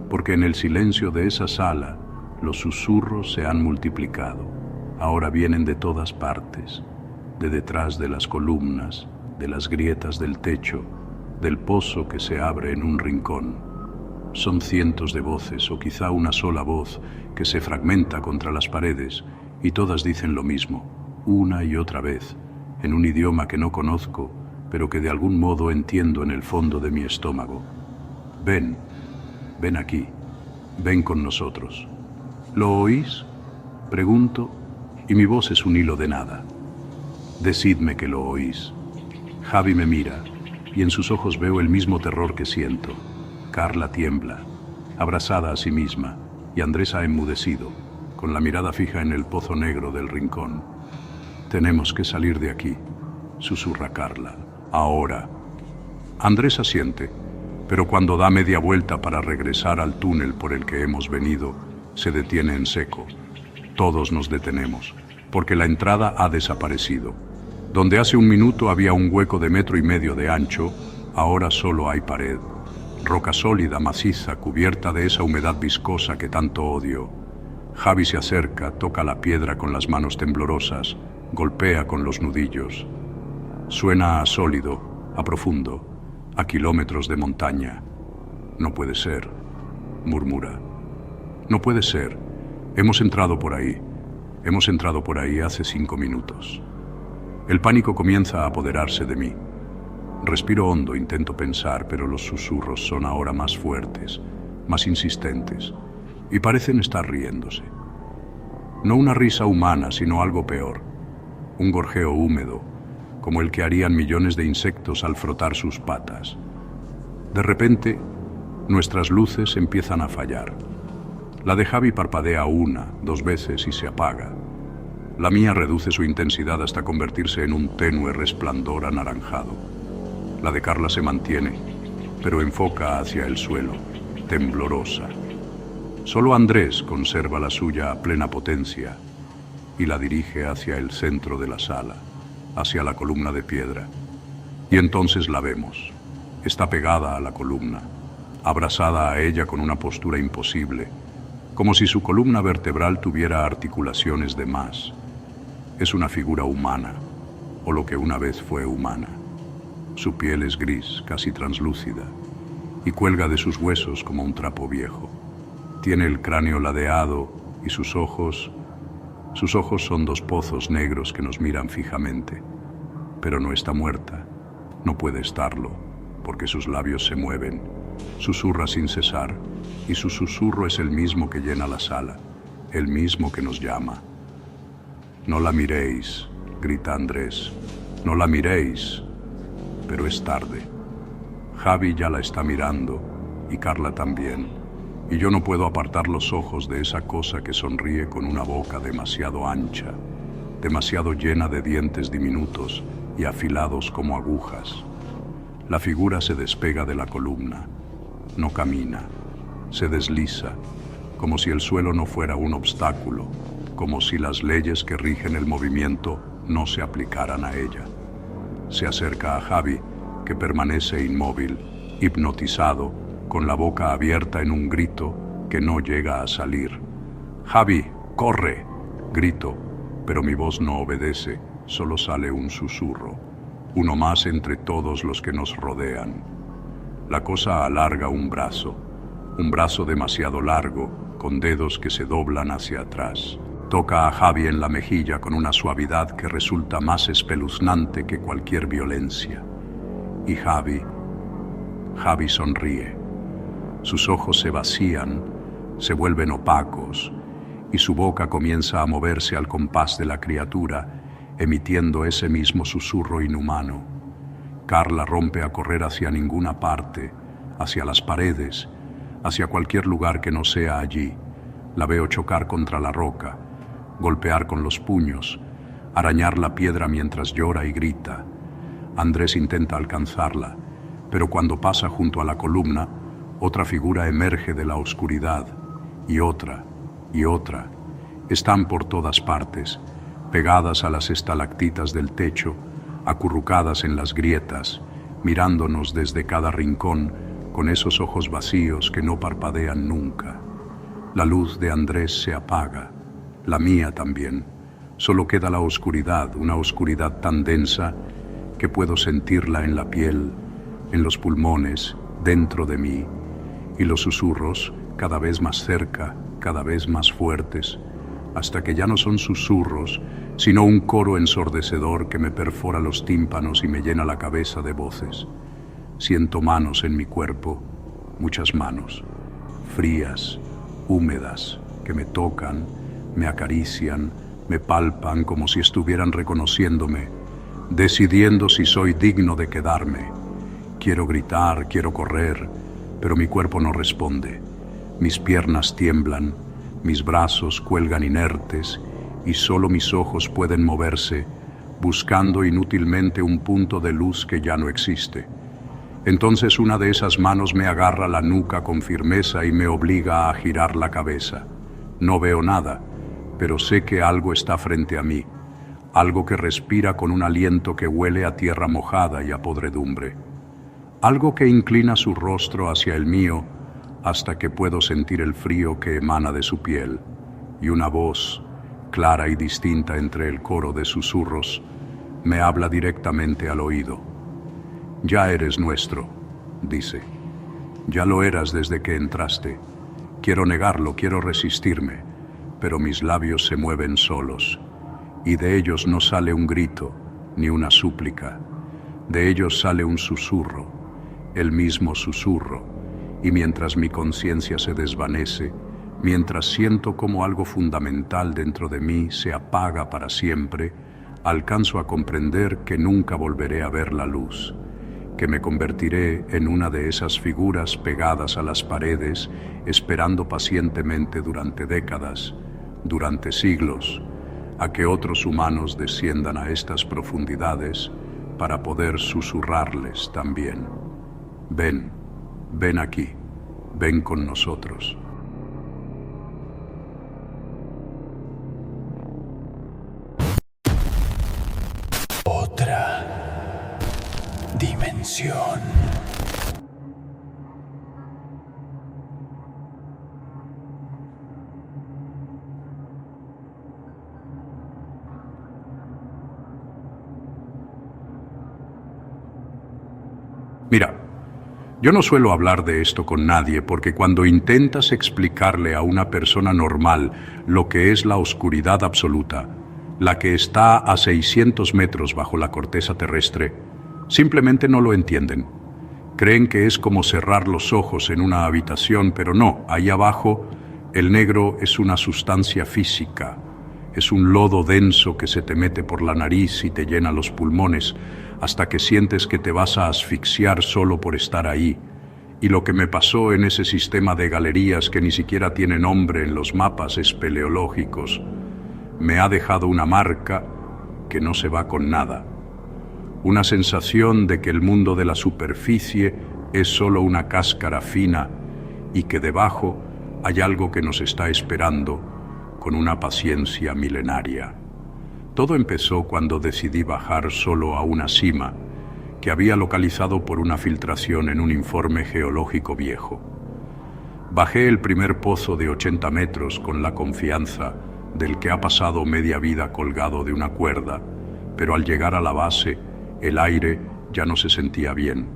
porque en el silencio de esa sala los susurros se han multiplicado. Ahora vienen de todas partes, de detrás de las columnas, de las grietas del techo, del pozo que se abre en un rincón. Son cientos de voces, o quizá una sola voz, que se fragmenta contra las paredes, y todas dicen lo mismo, una y otra vez, en un idioma que no conozco, pero que de algún modo entiendo en el fondo de mi estómago. Ven, ven aquí, ven con nosotros. ¿Lo oís?, pregunto, y mi voz es un hilo de nada. Decidme que lo oís. Javi me mira, y en sus ojos veo el mismo terror que siento. Carla tiembla, abrazada a sí misma, y Andrés ha enmudecido, con la mirada fija en el pozo negro del rincón. Tenemos que salir de aquí, susurra Carla. Ahora. Andrés asiente, pero cuando da media vuelta para regresar al túnel por el que hemos venido, Se detiene en seco. Todos nos detenemos, porque la entrada ha desaparecido. Donde hace un minuto había un hueco de 1,5 metros de ancho, ahora solo hay pared. Roca sólida, maciza, cubierta de esa humedad viscosa que tanto odio. Javi se acerca, toca la piedra con las manos temblorosas, golpea con los nudillos. Suena a sólido, a profundo, a kilómetros de montaña. No puede ser, murmura. No puede ser. Hemos entrado por ahí. Hemos entrado por ahí hace 5 minutos. El pánico comienza a apoderarse de mí. Respiro hondo, intento pensar, pero los susurros son ahora más fuertes, más insistentes, y parecen estar riéndose. No una risa humana, sino algo peor. Un gorjeo húmedo, como el que harían millones de insectos al frotar sus patas. De repente, nuestras luces empiezan a fallar. La de Javi parpadea 1, 2 veces y se apaga. La mía reduce su intensidad hasta convertirse en un tenue resplandor anaranjado. La de Carla se mantiene, pero enfoca hacia el suelo, temblorosa. Solo Andrés conserva la suya a plena potencia y la dirige hacia el centro de la sala, hacia la columna de piedra. Y entonces la vemos. Está pegada a la columna, abrazada a ella con una postura imposible, como si su columna vertebral tuviera articulaciones de más. Es una figura humana, o lo que una vez fue humana. Su piel es gris, casi translúcida, y cuelga de sus huesos como un trapo viejo. Tiene el cráneo ladeado y sus ojos son 2 pozos negros que nos miran fijamente. Pero no está muerta, no puede estarlo, porque sus labios se mueven, susurra sin cesar, y su susurro es el mismo que llena la sala, el mismo que nos llama. No la miréis, grita Andrés, no la miréis, pero es tarde. Javi ya la está mirando, y Carla también, y yo no puedo apartar los ojos de esa cosa que sonríe con una boca demasiado ancha, demasiado llena de dientes diminutos y afilados como agujas. La figura se despega de la columna, no camina, se desliza, como si el suelo no fuera un obstáculo, como si las leyes que rigen el movimiento no se aplicaran a ella. Se acerca a Javi, que permanece inmóvil, hipnotizado, con la boca abierta en un grito que no llega a salir. «Javi, corre», grito, pero mi voz no obedece, solo sale un susurro, uno más entre todos los que nos rodean. La cosa alarga un brazo demasiado largo, con dedos que se doblan hacia atrás. Toca a Javi en la mejilla con una suavidad que resulta más espeluznante que cualquier violencia. Y Javi sonríe. Sus ojos se vacían, se vuelven opacos, y su boca comienza a moverse al compás de la criatura, emitiendo ese mismo susurro inhumano. Carla rompe a correr hacia ninguna parte, hacia las paredes, hacia cualquier lugar que no sea allí. La veo chocar contra la roca, golpear con los puños, arañar la piedra mientras llora y grita. Andrés intenta alcanzarla, pero cuando pasa junto a la columna, otra figura emerge de la oscuridad, y otra, y otra. Están por todas partes, pegadas a las estalactitas del techo, acurrucadas en las grietas, mirándonos desde cada rincón, con esos ojos vacíos que no parpadean nunca. La luz de Andrés se apaga, la mía también. Solo queda la oscuridad, una oscuridad tan densa que puedo sentirla en la piel, en los pulmones, dentro de mí, y los susurros cada vez más cerca, cada vez más fuertes, hasta que ya no son susurros, sino un coro ensordecedor que me perfora los tímpanos y me llena la cabeza de voces. Siento manos en mi cuerpo, muchas manos, frías, húmedas, que me tocan, me acarician, me palpan como si estuvieran reconociéndome, decidiendo si soy digno de quedarme. Quiero gritar, quiero correr, pero mi cuerpo no responde. Mis piernas tiemblan, mis brazos cuelgan inertes y solo mis ojos pueden moverse, buscando inútilmente un punto de luz que ya no existe. Entonces una de esas manos me agarra la nuca con firmeza y me obliga a girar la cabeza. No veo nada, pero sé que algo está frente a mí, algo que respira con un aliento que huele a tierra mojada y a podredumbre. Algo que inclina su rostro hacia el mío hasta que puedo sentir el frío que emana de su piel, y una voz, clara y distinta entre el coro de susurros, me habla directamente al oído. Ya eres nuestro, dice. Ya lo eras desde que entraste. Quiero negarlo, quiero resistirme, pero mis labios se mueven solos, y de ellos no sale un grito, ni una súplica. De ellos sale un susurro, el mismo susurro, y mientras mi conciencia se desvanece, mientras siento como algo fundamental dentro de mí se apaga para siempre, alcanzo a comprender que nunca volveré a ver la luz, que me convertiré en una de esas figuras pegadas a las paredes, esperando pacientemente durante décadas, durante siglos, a que otros humanos desciendan a estas profundidades para poder susurrarles también. Ven, ven aquí, ven con nosotros. Otra dimensión. Mira, yo no suelo hablar de esto con nadie porque cuando intentas explicarle a una persona normal lo que es la oscuridad absoluta, la que está a 600 metros bajo la corteza terrestre, simplemente no lo entienden. Creen que es como cerrar los ojos en una habitación, pero no, ahí abajo el negro es una sustancia física, es un lodo denso que se te mete por la nariz y te llena los pulmones hasta que sientes que te vas a asfixiar solo por estar ahí. Y lo que me pasó en ese sistema de galerías que ni siquiera tiene nombre en los mapas espeleológicos, me ha dejado una marca que no se va con nada. Una sensación de que el mundo de la superficie es solo una cáscara fina y que debajo hay algo que nos está esperando con una paciencia milenaria. Todo empezó cuando decidí bajar solo a una cima que había localizado por una filtración en un informe geológico viejo. Bajé el primer pozo de 80 metros con la confianza del que ha pasado media vida colgado de una cuerda, pero al llegar a la base, el aire ya no se sentía bien.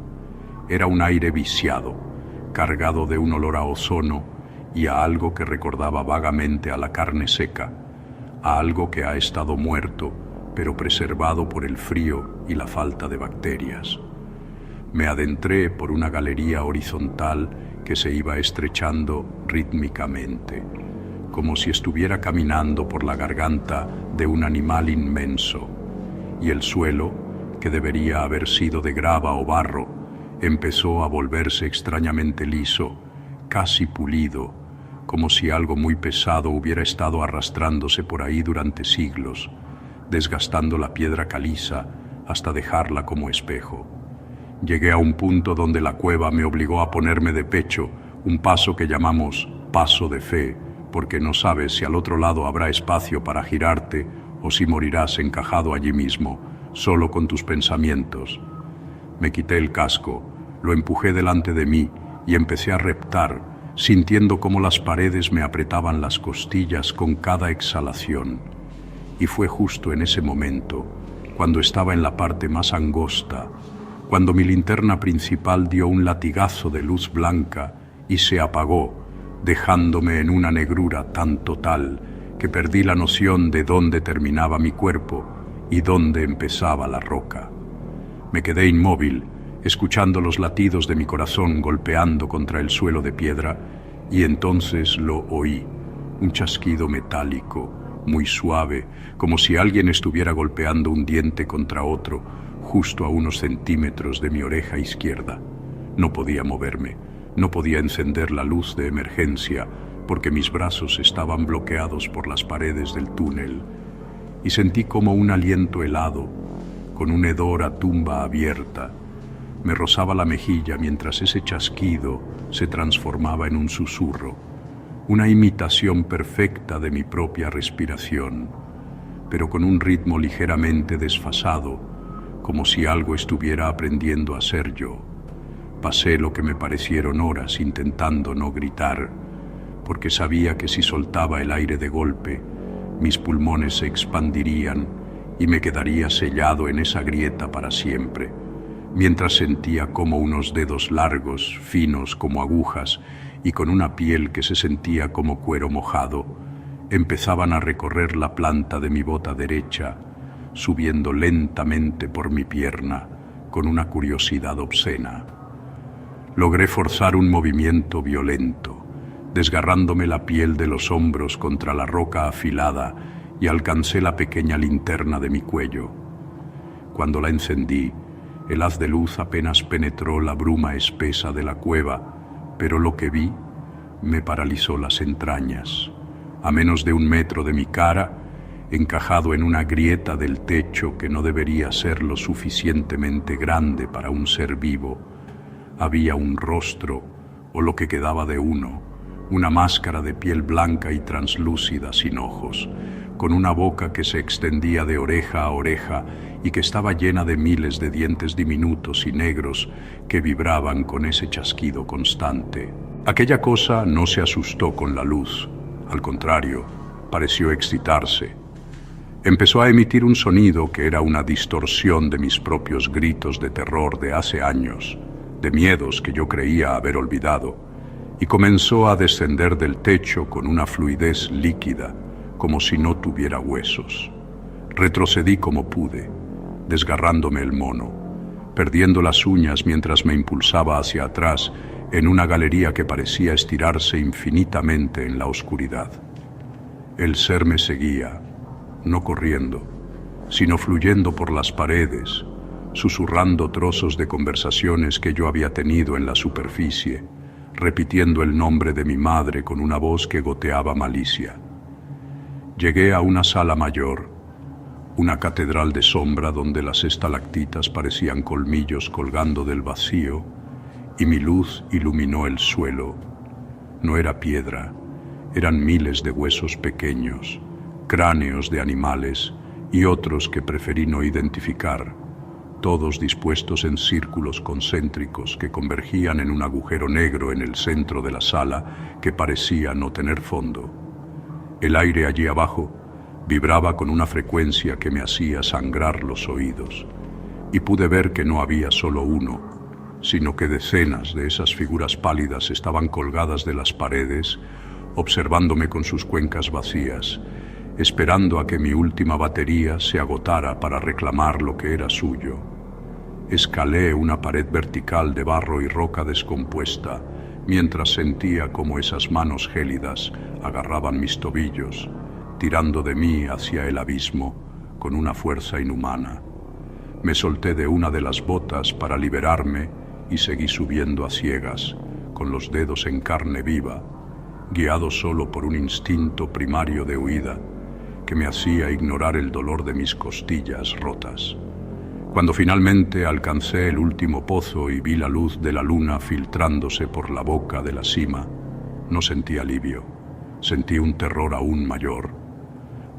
Era un aire viciado, cargado de un olor a ozono y a algo que recordaba vagamente a la carne seca, a algo que ha estado muerto, pero preservado por el frío y la falta de bacterias. Me adentré por una galería horizontal que se iba estrechando rítmicamente, como si estuviera caminando por la garganta de un animal inmenso, y el suelo, que debería haber sido de grava o barro, empezó a volverse extrañamente liso, casi pulido, como si algo muy pesado hubiera estado arrastrándose por ahí durante siglos, desgastando la piedra caliza hasta dejarla como espejo. Llegué a un punto donde la cueva me obligó a ponerme de pecho, un paso que llamamos paso de fe, porque no sabes si al otro lado habrá espacio para girarte o si morirás encajado allí mismo, solo con tus pensamientos. Me quité el casco, lo empujé delante de mí y empecé a reptar, sintiendo cómo las paredes me apretaban las costillas con cada exhalación. Y fue justo en ese momento, cuando estaba en la parte más angosta, cuando mi linterna principal dio un latigazo de luz blanca y se apagó, dejándome en una negrura tan total que perdí la noción de dónde terminaba mi cuerpo y dónde empezaba la roca. Me quedé inmóvil, escuchando los latidos de mi corazón golpeando contra el suelo de piedra, y entonces lo oí, un chasquido metálico, muy suave, como si alguien estuviera golpeando un diente contra otro, justo a unos centímetros de mi oreja izquierda. No podía moverme, no podía encender la luz de emergencia, porque mis brazos estaban bloqueados por las paredes del túnel, y sentí como un aliento helado, con un hedor a tumba abierta, me rozaba la mejilla mientras ese chasquido se transformaba en un susurro. una imitación perfecta de mi propia respiración, pero con un ritmo ligeramente desfasado, como si algo estuviera aprendiendo a ser yo. Pasé lo que me parecieron horas intentando no gritar, porque sabía que si soltaba el aire de golpe, mis pulmones se expandirían y me quedaría sellado en esa grieta para siempre, mientras sentía como unos dedos largos, finos como agujas y con una piel que se sentía como cuero mojado, empezaban a recorrer la planta de mi bota derecha, subiendo lentamente por mi pierna con una curiosidad obscena. Logré forzar un movimiento violento, desgarrándome la piel de los hombros contra la roca afilada, y alcancé la pequeña linterna de mi cuello. Cuando la encendí, el haz de luz apenas penetró la bruma espesa de la cueva, pero lo que vi me paralizó las entrañas. A menos de 1 metro de mi cara, encajado en una grieta del techo que no debería ser lo suficientemente grande para un ser vivo, había un rostro, o lo que quedaba de uno, una máscara de piel blanca y translúcida sin ojos, con una boca que se extendía de oreja a oreja y que estaba llena de miles de dientes diminutos y negros que vibraban con ese chasquido constante. Aquella cosa no se asustó con la luz, al contrario, pareció excitarse. Empezó a emitir un sonido que era una distorsión de mis propios gritos de terror de hace años, de miedos que yo creía haber olvidado, y comenzó a descender del techo con una fluidez líquida, como si no tuviera huesos. Retrocedí como pude, desgarrándome el mono, perdiendo las uñas mientras me impulsaba hacia atrás en una galería que parecía estirarse infinitamente en la oscuridad. El ser me seguía, no corriendo, sino fluyendo por las paredes, susurrando trozos de conversaciones que yo había tenido en la superficie, repitiendo el nombre de mi madre con una voz que goteaba malicia. Llegué a una sala mayor, una catedral de sombra donde las estalactitas parecían colmillos colgando del vacío, y mi luz iluminó el suelo. No era piedra, eran miles de huesos pequeños, cráneos de animales y otros que preferí no identificar, todos dispuestos en círculos concéntricos que convergían en un agujero negro en el centro de la sala que parecía no tener fondo. El aire allí abajo vibraba con una frecuencia que me hacía sangrar los oídos, y pude ver que no había solo uno, sino que decenas de esas figuras pálidas estaban colgadas de las paredes, observándome con sus cuencas vacías, esperando a que mi última batería se agotara para reclamar lo que era suyo. Escalé una pared vertical de barro y roca descompuesta, mientras sentía como esas manos gélidas agarraban mis tobillos, tirando de mí hacia el abismo con una fuerza inhumana. Me solté de una de las botas para liberarme y seguí subiendo a ciegas, con los dedos en carne viva, guiado solo por un instinto primario de huida que me hacía ignorar el dolor de mis costillas rotas. Cuando finalmente alcancé el último pozo y vi la luz de la luna filtrándose por la boca de la cima, no sentí alivio, sentí un terror aún mayor,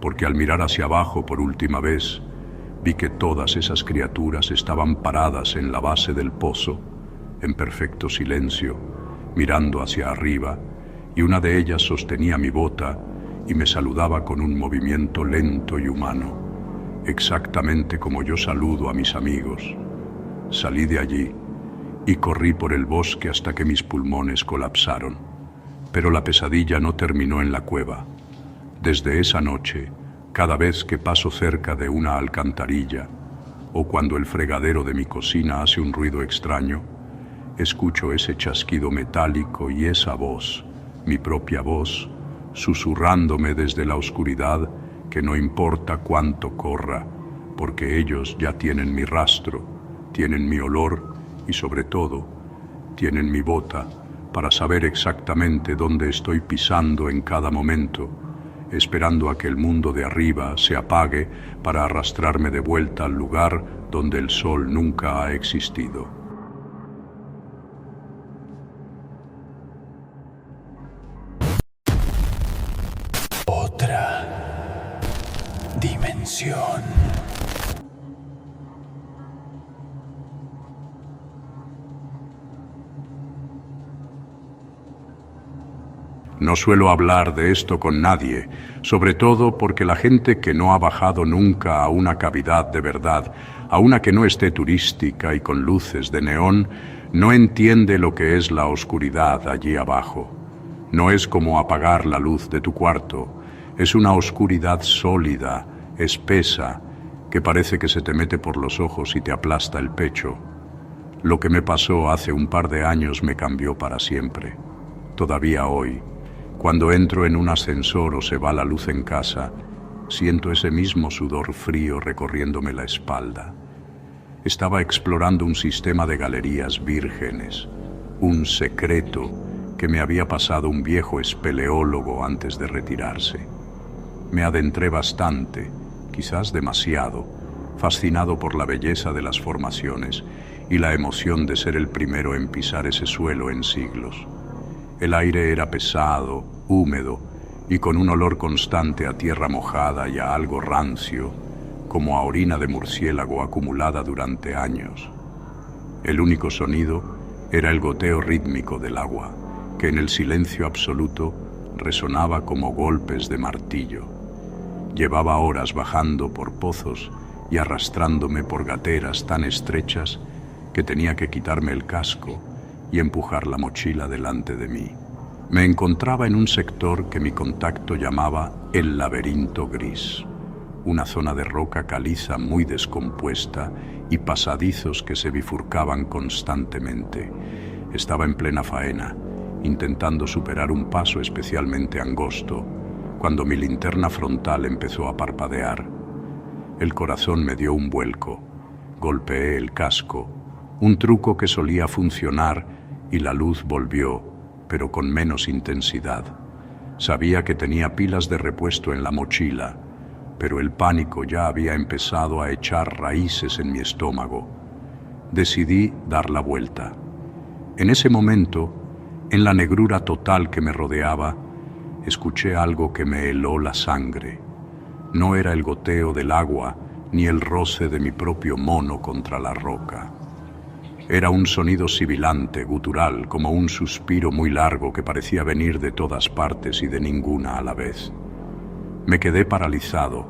porque al mirar hacia abajo por última vez, vi que todas esas criaturas estaban paradas en la base del pozo, en perfecto silencio, mirando hacia arriba, y una de ellas sostenía mi bota y me saludaba con un movimiento lento y humano, exactamente como yo saludo a mis amigos. Salí de allí y corrí por el bosque hasta que mis pulmones colapsaron. Pero la pesadilla no terminó en la cueva. Desde esa noche, cada vez que paso cerca de una alcantarilla o cuando el fregadero de mi cocina hace un ruido extraño, escucho ese chasquido metálico y esa voz, mi propia voz, susurrándome desde la oscuridad que no importa cuánto corra, porque ellos ya tienen mi rastro, tienen mi olor y sobre todo, tienen mi bota para saber exactamente dónde estoy pisando en cada momento, esperando a que el mundo de arriba se apague para arrastrarme de vuelta al lugar donde el sol nunca ha existido. No suelo hablar de esto con nadie, sobre todo porque la gente que no ha bajado nunca a una cavidad de verdad, a una que no esté turística y con luces de neón, no entiende lo que es la oscuridad allí abajo. No es como apagar la luz de tu cuarto, es una oscuridad sólida, espesa, que parece que se te mete por los ojos y te aplasta el pecho. Lo que me pasó hace un par de años me cambió para siempre. Todavía hoy, cuando entro en un ascensor o se va la luz en casa, siento ese mismo sudor frío recorriéndome la espalda. Estaba explorando un sistema de galerías vírgenes, un secreto que me había pasado un viejo espeleólogo antes de retirarse. Me adentré bastante, quizás demasiado, fascinado por la belleza de las formaciones y la emoción de ser el primero en pisar ese suelo en siglos. El aire era pesado, húmedo y con un olor constante a tierra mojada y a algo rancio, como a orina de murciélago acumulada durante años. El único sonido era el goteo rítmico del agua, que en el silencio absoluto resonaba como golpes de martillo. Llevaba horas bajando por pozos y arrastrándome por gateras tan estrechas que tenía que quitarme el casco y empujar la mochila delante de mí. Me encontraba en un sector que mi contacto llamaba el laberinto gris, una zona de roca caliza muy descompuesta y pasadizos que se bifurcaban constantemente. Estaba en plena faena, intentando superar un paso especialmente angosto, cuando mi linterna frontal empezó a parpadear. El corazón me dio un vuelco, golpeé el casco, un truco que solía funcionar, y la luz volvió, pero con menos intensidad. Sabía que tenía pilas de repuesto en la mochila, pero el pánico ya había empezado a echar raíces en mi estómago. Decidí dar la vuelta. En ese momento, en la negrura total que me rodeaba, escuché algo que me heló la sangre. No era el goteo del agua, ni el roce de mi propio mono contra la roca. Era un sonido sibilante, gutural, como un suspiro muy largo que parecía venir de todas partes y de ninguna a la vez. Me quedé paralizado,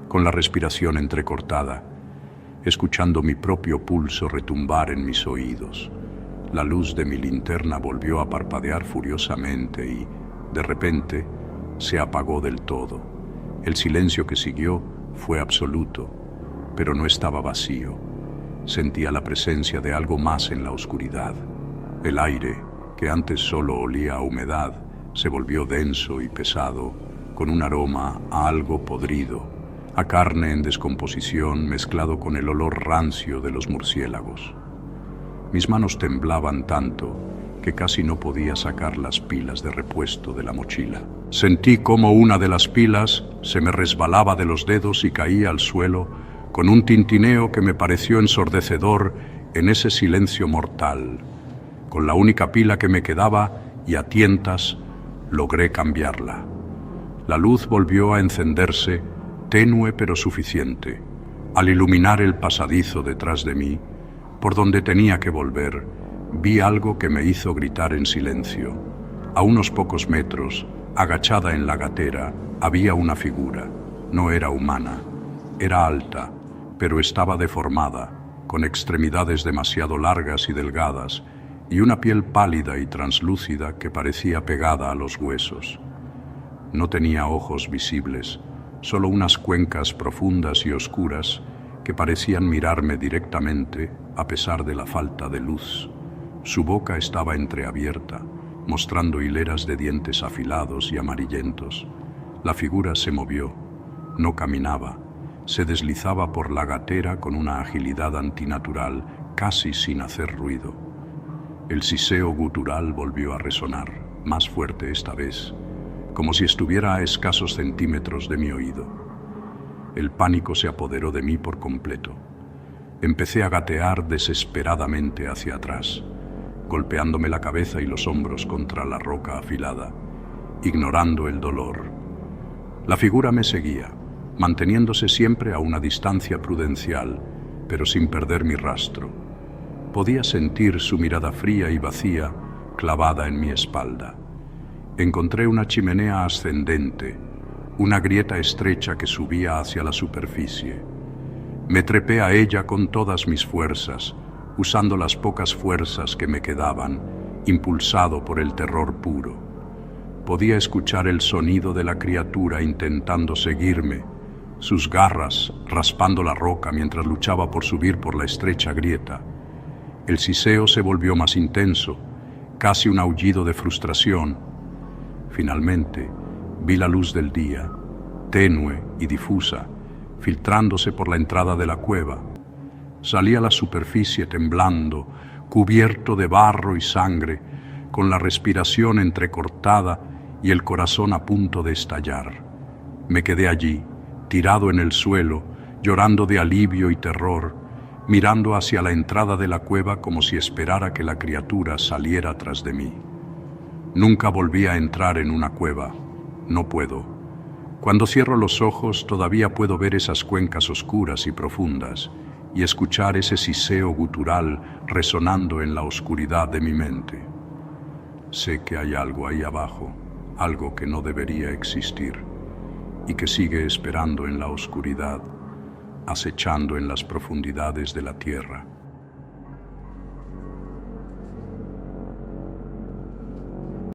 con la respiración entrecortada, escuchando mi propio pulso retumbar en mis oídos. La luz de mi linterna volvió a parpadear furiosamente y, de repente, se apagó del todo. El silencio que siguió fue absoluto, pero no estaba vacío. Sentía la presencia de algo más en la oscuridad. El aire, que antes solo olía a humedad, se volvió denso y pesado, con un aroma a algo podrido, a carne en descomposición mezclado con el olor rancio de los murciélagos. Mis manos temblaban tanto que casi no podía sacar las pilas de repuesto de la mochila. Sentí como una de las pilas se me resbalaba de los dedos y caía al suelo con un tintineo que me pareció ensordecedor en ese silencio mortal. Con la única pila que me quedaba y a tientas logré cambiarla. La luz volvió a encenderse, tenue pero suficiente. Al iluminar el pasadizo detrás de mí, por donde tenía que volver, vi algo que me hizo gritar en silencio. A unos pocos metros, agachada en la gatera, había una figura. No era humana, era alta, pero estaba deformada, con extremidades demasiado largas y delgadas, y una piel pálida y translúcida que parecía pegada a los huesos. No tenía ojos visibles, solo unas cuencas profundas y oscuras que parecían mirarme directamente a pesar de la falta de luz. Su boca estaba entreabierta, mostrando hileras de dientes afilados y amarillentos. La figura se movió, no caminaba, se deslizaba por la gatera con una agilidad antinatural, casi sin hacer ruido. El siseo gutural volvió a resonar, más fuerte esta vez, como si estuviera a escasos centímetros de mi oído. El pánico se apoderó de mí por completo. Empecé a gatear desesperadamente hacia atrás, golpeándome la cabeza y los hombros contra la roca afilada, ignorando el dolor. La figura me seguía, manteniéndose siempre a una distancia prudencial, pero sin perder mi rastro. Podía sentir su mirada fría y vacía clavada en mi espalda. Encontré una chimenea ascendente, una grieta estrecha que subía hacia la superficie. Me trepé a ella con todas mis fuerzas, usando las pocas fuerzas que me quedaban, impulsado por el terror puro. Podía escuchar el sonido de la criatura intentando seguirme, sus garras raspando la roca mientras luchaba por subir por la estrecha grieta. El siseo se volvió más intenso, casi un aullido de frustración. Finalmente, vi la luz del día, tenue y difusa, filtrándose por la entrada de la cueva. Salí a la superficie temblando, cubierto de barro y sangre, con la respiración entrecortada y el corazón a punto de estallar. Me quedé allí, tirado en el suelo, llorando de alivio y terror, mirando hacia la entrada de la cueva como si esperara que la criatura saliera tras de mí. Nunca volví a entrar en una cueva. No puedo. Cuando cierro los ojos todavía puedo ver esas cuencas oscuras y profundas y escuchar ese siseo gutural resonando en la oscuridad de mi mente. Sé que hay algo ahí abajo, algo que no debería existir y que sigue esperando en la oscuridad, acechando en las profundidades de la tierra.